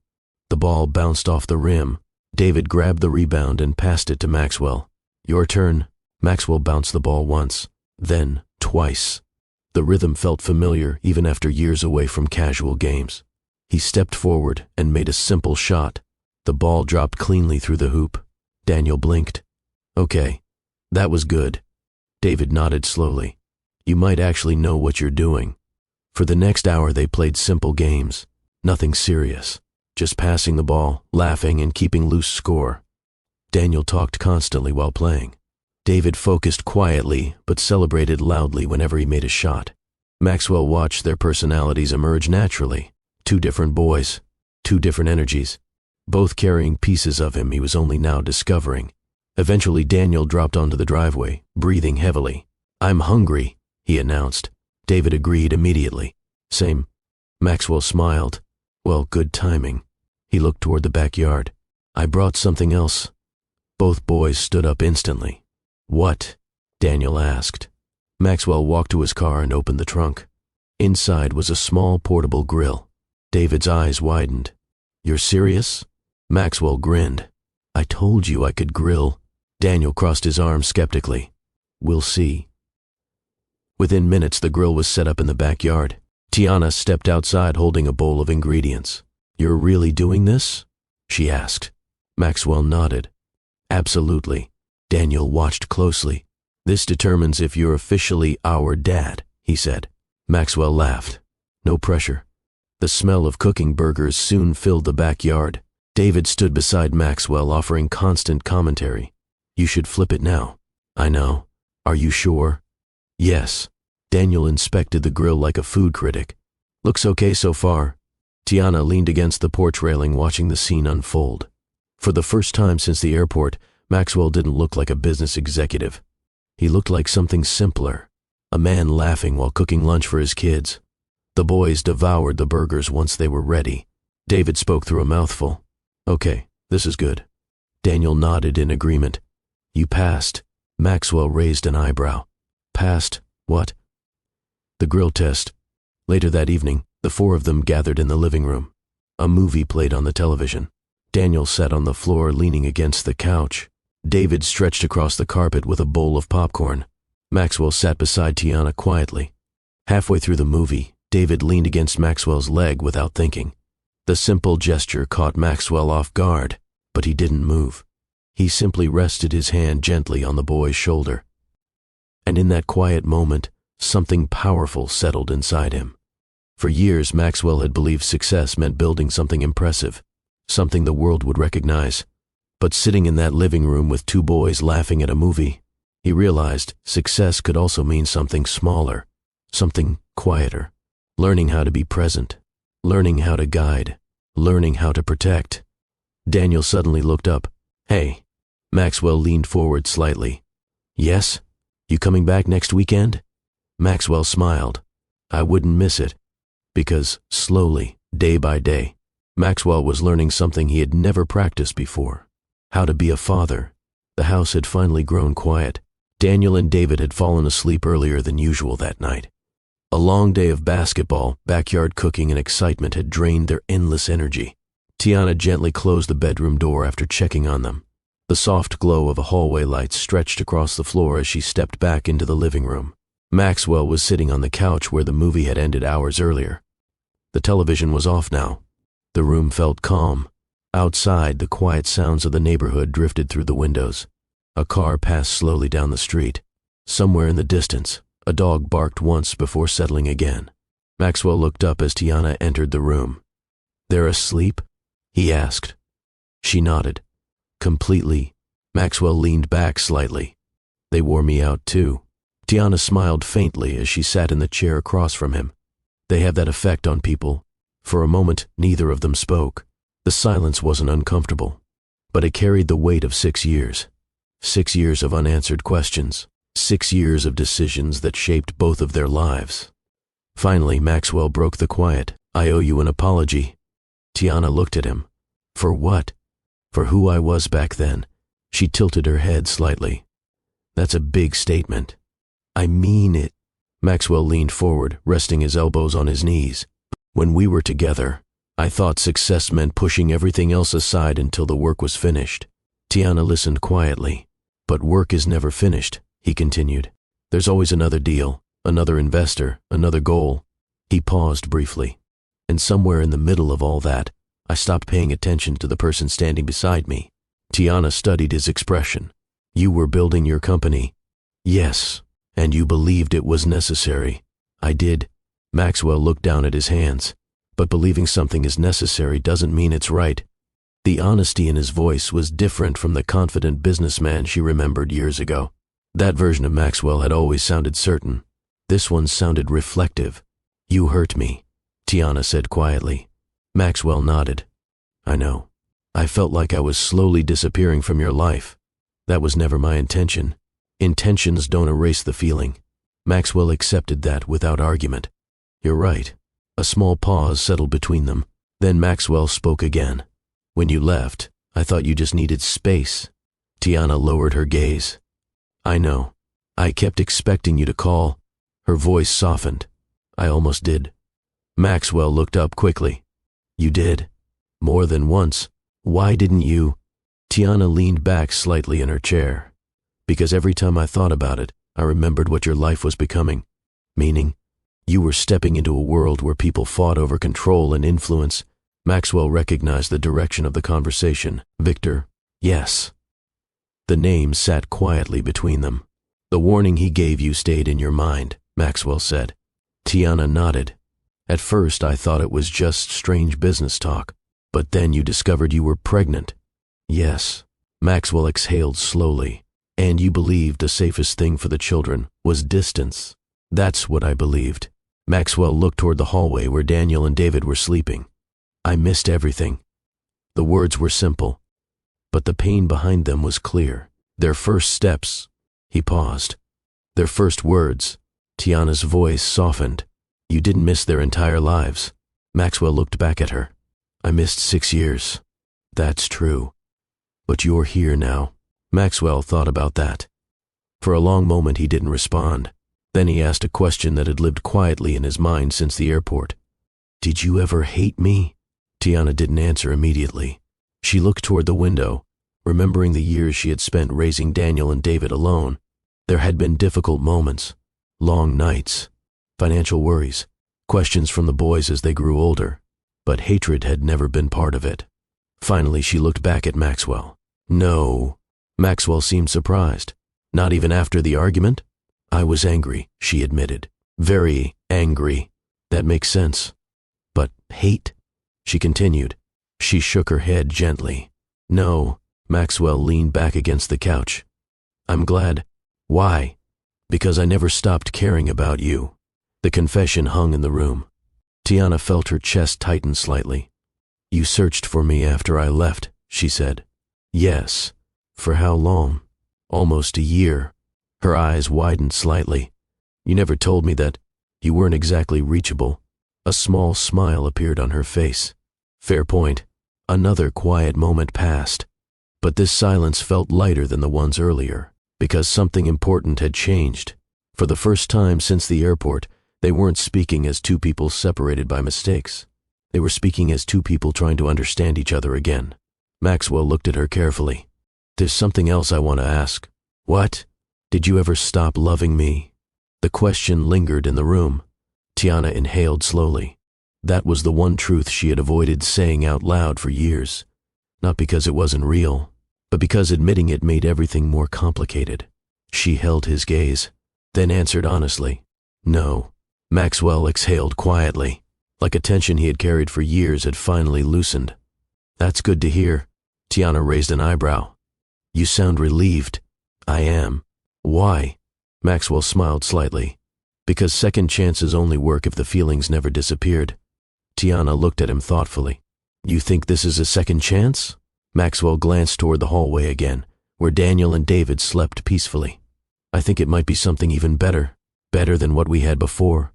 The ball bounced off the rim. David grabbed the rebound and passed it to Maxwell. "Your turn." Maxwell bounced the ball once, then twice. The rhythm felt familiar even after years away from casual games. He stepped forward and made a simple shot. The ball dropped cleanly through the hoop. Daniel blinked. "Okay, that was good." David nodded slowly. "You might actually know what you're doing." For the next hour they played simple games. Nothing serious. Just passing the ball, laughing, and keeping loose score. Daniel talked constantly while playing. David focused quietly, but celebrated loudly whenever he made a shot. Maxwell watched their personalities emerge naturally. Two different boys, two different energies, both carrying pieces of him he was only now discovering. Eventually Daniel dropped onto the driveway, breathing heavily. "I'm hungry," he announced. David agreed immediately. "Same." Maxwell smiled. "Well, good timing." He looked toward the backyard. "I brought something else." Both boys stood up instantly. "What?" Daniel asked. Maxwell walked to his car and opened the trunk. Inside was a small portable grill. David's eyes widened. "You're serious?" Maxwell grinned. "I told you I could grill." Daniel crossed his arms skeptically. "We'll see." Within minutes the grill was set up in the backyard. Tiana stepped outside holding a bowl of ingredients. "You're really doing this?" she asked. Maxwell nodded. "Absolutely." Daniel watched closely. "This determines if you're officially our dad," he said. Maxwell laughed. "No pressure." The smell of cooking burgers soon filled the backyard. David stood beside Maxwell offering constant commentary. "You should flip it now." "I know. Are you sure?" "Yes." Daniel inspected the grill like a food critic. "Looks okay so far." Tiana leaned against the porch railing watching the scene unfold. For the first time since the airport, Maxwell didn't look like a business executive. He looked like something simpler, a man laughing while cooking lunch for his kids. The boys devoured the burgers once they were ready. David spoke through a mouthful. "Okay, this is good." Daniel nodded in agreement. "You passed." Maxwell raised an eyebrow. "Passed what?" "The grill test." Later that evening, the four of them gathered in the living room. A movie played on the television. Daniel sat on the floor leaning against the couch. David stretched across the carpet with a bowl of popcorn. Maxwell sat beside Tiana quietly. Halfway through the movie, David leaned against Maxwell's leg without thinking. The simple gesture caught Maxwell off guard, but he didn't move. He simply rested his hand gently on the boy's shoulder. And in that quiet moment, something powerful settled inside him. For years, Maxwell had believed success meant building something impressive, something the world would recognize. But sitting in that living room with two boys laughing at a movie, he realized success could also mean something smaller, something quieter. Learning how to be present, learning how to guide, learning how to protect. Daniel suddenly looked up. Hey. Maxwell leaned forward slightly. Yes? You coming back next weekend? Maxwell smiled. I wouldn't miss it. Because, slowly, day by day, Maxwell was learning something he had never practiced before. How to be a father. The house had finally grown quiet. Daniel and David had fallen asleep earlier than usual that night. A long day of basketball, backyard cooking, and excitement had drained their endless energy. Tiana gently closed the bedroom door after checking on them. The soft glow of a hallway light stretched across the floor as she stepped back into the living room. Maxwell was sitting on the couch where the movie had ended hours earlier. The television was off now. The room felt calm. Outside, the quiet sounds of the neighborhood drifted through the windows. A car passed slowly down the street. Somewhere in the distance, a dog barked once before settling again. Maxwell looked up as Tiana entered the room. They're asleep? He asked. She nodded. Completely. Maxwell leaned back slightly. They wore me out too. Tiana smiled faintly as she sat in the chair across from him. They have that effect on people. For a moment, neither of them spoke. The silence wasn't uncomfortable, but it carried the weight of 6 years. 6 years of unanswered questions. 6 years of decisions that shaped both of their lives. Finally, Maxwell broke the quiet. I owe you an apology. Tiana looked at him. For what? For who I was back then. She tilted her head slightly. That's a big statement. I mean it. Maxwell leaned forward, resting his elbows on his knees. When we were together, I thought success meant pushing everything else aside until the work was finished. Tiana listened quietly. But work is never finished, he continued. There's always another deal, another investor, another goal. He paused briefly. And somewhere in the middle of all that, I stopped paying attention to the person standing beside me. Tiana studied his expression. You were building your company. Yes, and you believed it was necessary. I did. Maxwell looked down at his hands. But believing something is necessary doesn't mean it's right. The honesty in his voice was different from the confident businessman she remembered years ago. That version of Maxwell had always sounded certain. This one sounded reflective. You hurt me, Tiana said quietly. Maxwell nodded. I know. I felt like I was slowly disappearing from your life. That was never my intention. Intentions don't erase the feeling. Maxwell accepted that without argument. You're right. A small pause settled between them. Then Maxwell spoke again. When you left, I thought you just needed space. Tiana lowered her gaze. I know. I kept expecting you to call. Her voice softened. I almost did. Maxwell looked up quickly. You did? More than once. Why didn't you? Tiana leaned back slightly in her chair. Because every time I thought about it, I remembered what your life was becoming. Meaning, you were stepping into a world where people fought over control and influence. Maxwell recognized the direction of the conversation. Victor, yes. The name sat quietly between them. The warning he gave you stayed in your mind, Maxwell said. Tiana nodded. At first I thought it was just strange business talk, but then you discovered you were pregnant. Yes. Maxwell exhaled slowly. And you believed the safest thing for the children was distance. That's what I believed. Maxwell looked toward the hallway where Daniel and David were sleeping. I missed everything. The words were simple, but the pain behind them was clear. Their first steps. He paused. Their first words. Tiana's voice softened. You didn't miss their entire lives. Maxwell looked back at her. I missed 6 years. That's true. But you're here now. Maxwell thought about that. For a long moment he didn't respond. Then he asked a question that had lived quietly in his mind since the airport. Did you ever hate me? Tiana didn't answer immediately. She looked toward the window, remembering the years she had spent raising Daniel and David alone. There had been difficult moments, long nights, financial worries, questions from the boys as they grew older, but hatred had never been part of it. Finally, she looked back at Maxwell. No. Maxwell seemed surprised. Not even after the argument? I was angry, she admitted. Very angry. That makes sense. But hate? She continued. She shook her head gently. No. Maxwell leaned back against the couch. I'm glad. Why? Because I never stopped caring about you. The confession hung in the room. Tiana felt her chest tighten slightly. You searched for me after I left, she said. Yes. For how long? Almost a year. Her eyes widened slightly. You never told me that. You weren't exactly reachable. A small smile appeared on her face. Fair point. Another quiet moment passed. But this silence felt lighter than the ones earlier, because something important had changed. For the first time since the airport, they weren't speaking as two people separated by mistakes. They were speaking as two people trying to understand each other again. Maxwell looked at her carefully. There's something else I want to ask. What? Did you ever stop loving me? The question lingered in the room. Tiana inhaled slowly. That was the one truth she had avoided saying out loud for years. Not because it wasn't real, but because admitting it made everything more complicated. She held his gaze, then answered honestly. No. Maxwell exhaled quietly, like a tension he had carried for years had finally loosened. That's good to hear. Tiana raised an eyebrow. You sound relieved. I am. Why? Maxwell smiled slightly. Because second chances only work if the feelings never disappeared. Tiana looked at him thoughtfully. You think this is a second chance? Maxwell glanced toward the hallway again, where Daniel and David slept peacefully. I think it might be something even better. Better than what we had before.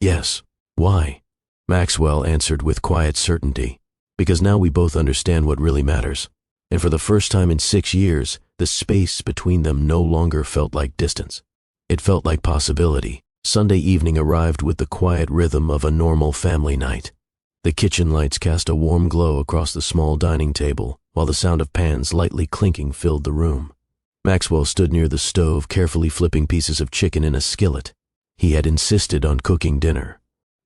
Yes. Why? Maxwell answered with quiet certainty. Because now we both understand what really matters. And for the first time in 6 years, the space between them no longer felt like distance. It felt like possibility. Sunday evening arrived with the quiet rhythm of a normal family night. The kitchen lights cast a warm glow across the small dining table, while the sound of pans lightly clinking filled the room. Maxwell stood near the stove, carefully flipping pieces of chicken in a skillet. He had insisted on cooking dinner.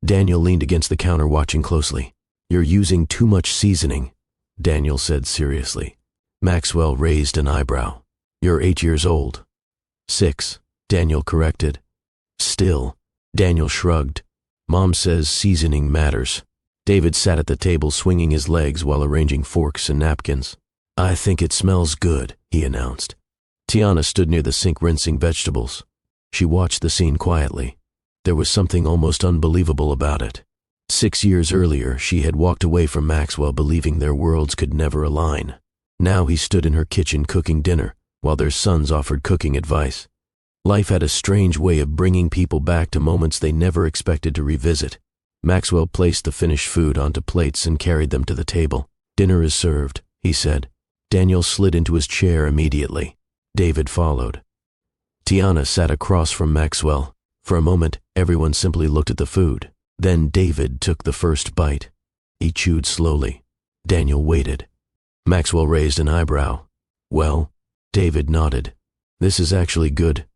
Daniel leaned against the counter watching closely. You're using too much seasoning, Daniel said seriously. Maxwell raised an eyebrow. You're 8 years old. 6, Daniel corrected. Still, Daniel shrugged. Mom says seasoning matters. David sat at the table swinging his legs while arranging forks and napkins. I think it smells good, he announced. Tiana stood near the sink rinsing vegetables. She watched the scene quietly. There was something almost unbelievable about it. 6 years earlier, she had walked away from Maxwell believing their worlds could never align. Now he stood in her kitchen cooking dinner, while their sons offered cooking advice. Life had a strange way of bringing people back to moments they never expected to revisit. Maxwell placed the finished food onto plates and carried them to the table. Dinner is served, he said. Daniel slid into his chair immediately. David followed. Tiana sat across from Maxwell. For a moment, everyone simply looked at the food. Then David took the first bite. He chewed slowly. Daniel waited. Maxwell raised an eyebrow. Well, David nodded. This is actually good.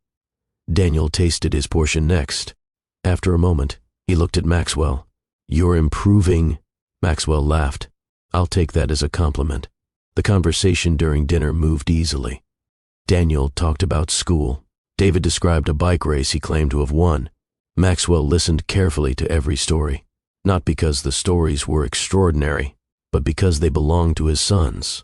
Daniel tasted his portion next. After a moment, he looked at Maxwell. You're improving. Maxwell laughed. I'll take that as a compliment. The conversation during dinner moved easily. Daniel talked about school. David described a bike race he claimed to have won. Maxwell listened carefully to every story, not because the stories were extraordinary, but because they belonged to his sons.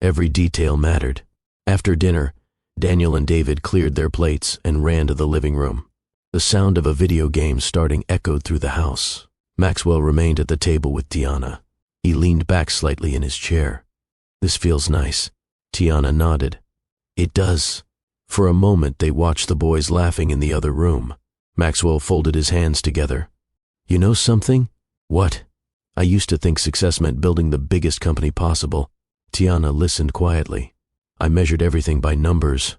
Every detail mattered. After dinner, Daniel and David cleared their plates and ran to the living room. The sound of a video game starting echoed through the house. Maxwell remained at the table with Tiana. He leaned back slightly in his chair. This feels nice. Tiana nodded. It does. For a moment they watched the boys laughing in the other room. Maxwell folded his hands together. You know something? What? I used to think success meant building the biggest company possible. Tiana listened quietly. I measured everything by numbers.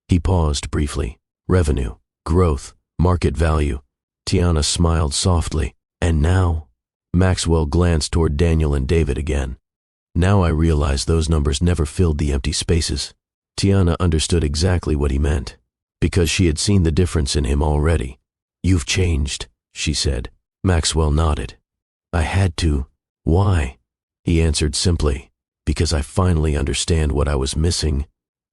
He paused briefly. Revenue, growth, market value. Tiana smiled softly. And now? Maxwell glanced toward Daniel and David again. Now I realized those numbers never filled the empty spaces. Tiana understood exactly what he meant, because she had seen the difference in him already. You've changed, she said. Maxwell nodded. I had to. Why? He answered simply. Because I finally understand what I was missing.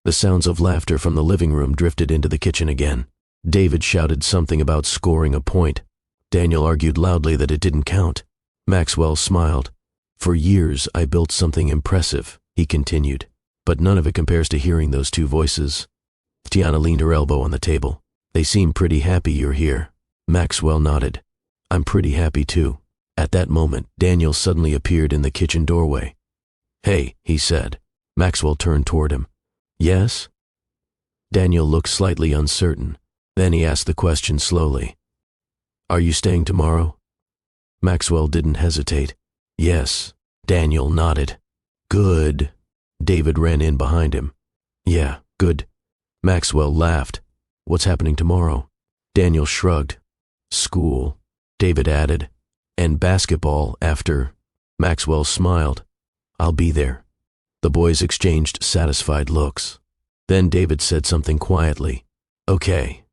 The sounds of laughter from the living room drifted into the kitchen again. David shouted something about scoring a point. Daniel argued loudly that it didn't count. Maxwell smiled. For years I built something impressive, he continued, but none of it compares to hearing those two voices. Tiana leaned her elbow on the table. They seem pretty happy you're here. Maxwell nodded. I'm pretty happy too. At that moment, Daniel suddenly appeared in the kitchen doorway. Hey, he said. Maxwell turned toward him. Yes? Daniel looked slightly uncertain. Then he asked the question slowly. Are you staying tomorrow? Maxwell didn't hesitate. Yes. Daniel nodded. Good. David ran in behind him. Yeah, good. Maxwell laughed. What's happening tomorrow? Daniel shrugged. School. David added. And basketball after. Maxwell smiled. I'll be there. The boys exchanged satisfied looks. Then David said something quietly. Okay.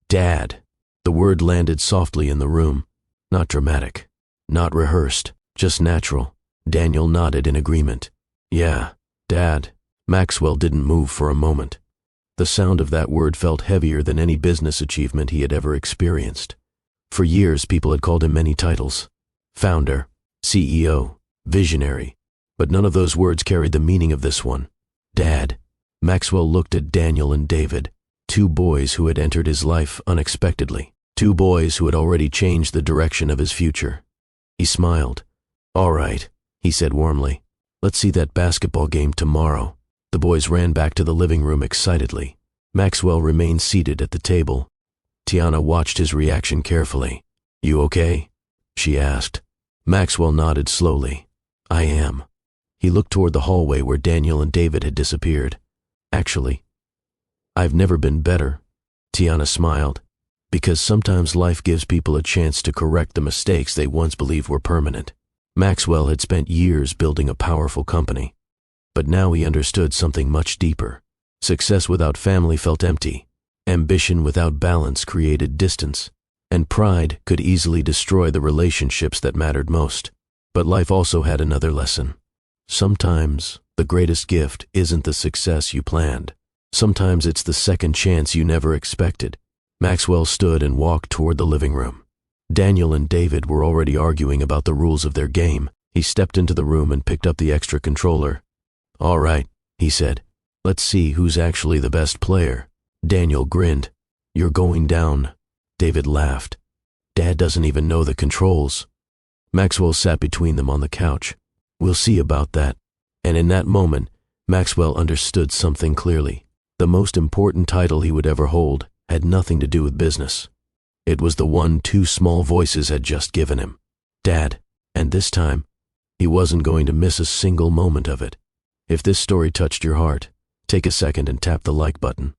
Dad. The word landed softly in the room. Not dramatic. Not rehearsed. Just natural. Daniel nodded in agreement. Yeah, Dad. Maxwell didn't move for a moment. The sound of that word felt heavier than any business achievement he had ever experienced. For years, people had called him many titles. Founder, CEO, visionary. But none of those words carried the meaning of this one. Dad. Maxwell looked at Daniel and David, two boys who had entered his life unexpectedly, two boys who had already changed the direction of his future. He smiled. All right, he said warmly. Let's see that basketball game tomorrow. The boys ran back to the living room excitedly. Maxwell remained seated at the table. Tiana watched his reaction carefully. You okay? She asked. Maxwell nodded slowly. I am. He looked toward the hallway where Daniel and David had disappeared. Actually, I've never been better. Tiana smiled. Because sometimes life gives people a chance to correct the mistakes they once believed were permanent. Maxwell had spent years building a powerful company. But now he understood something much deeper. Success without family felt empty. Ambition without balance created distance. And pride could easily destroy the relationships that mattered most. But life also had another lesson. Sometimes the greatest gift isn't the success you planned. Sometimes it's the second chance you never expected. Maxwell stood and walked toward the living room. Daniel and David were already arguing about the rules of their game. He stepped into the room and picked up the extra controller. All right, he said. Let's see who's actually the best player. Daniel grinned. You're going down. David laughed. Dad doesn't even know the controls. Maxwell sat between them on the couch. We'll see about that. And in that moment, Maxwell understood something clearly. The most important title he would ever hold had nothing to do with business. It was the one two small voices had just given him. Dad. And this time, he wasn't going to miss a single moment of it. If this story touched your heart, take a second and tap the like button.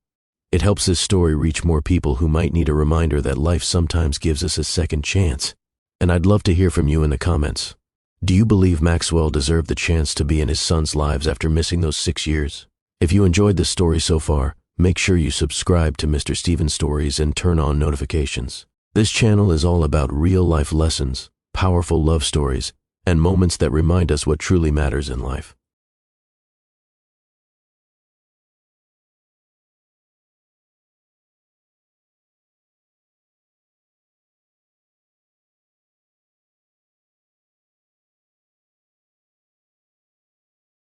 It helps this story reach more people who might need a reminder that life sometimes gives us a second chance. And I'd love to hear from you in the comments. Do you believe Maxwell deserved the chance to be in his sons' lives after missing those 6 years? If you enjoyed this story so far, make sure you subscribe to Mr. Stephen Stories and turn on notifications. This channel is all about real-life lessons, powerful love stories, and moments that remind us what truly matters in life.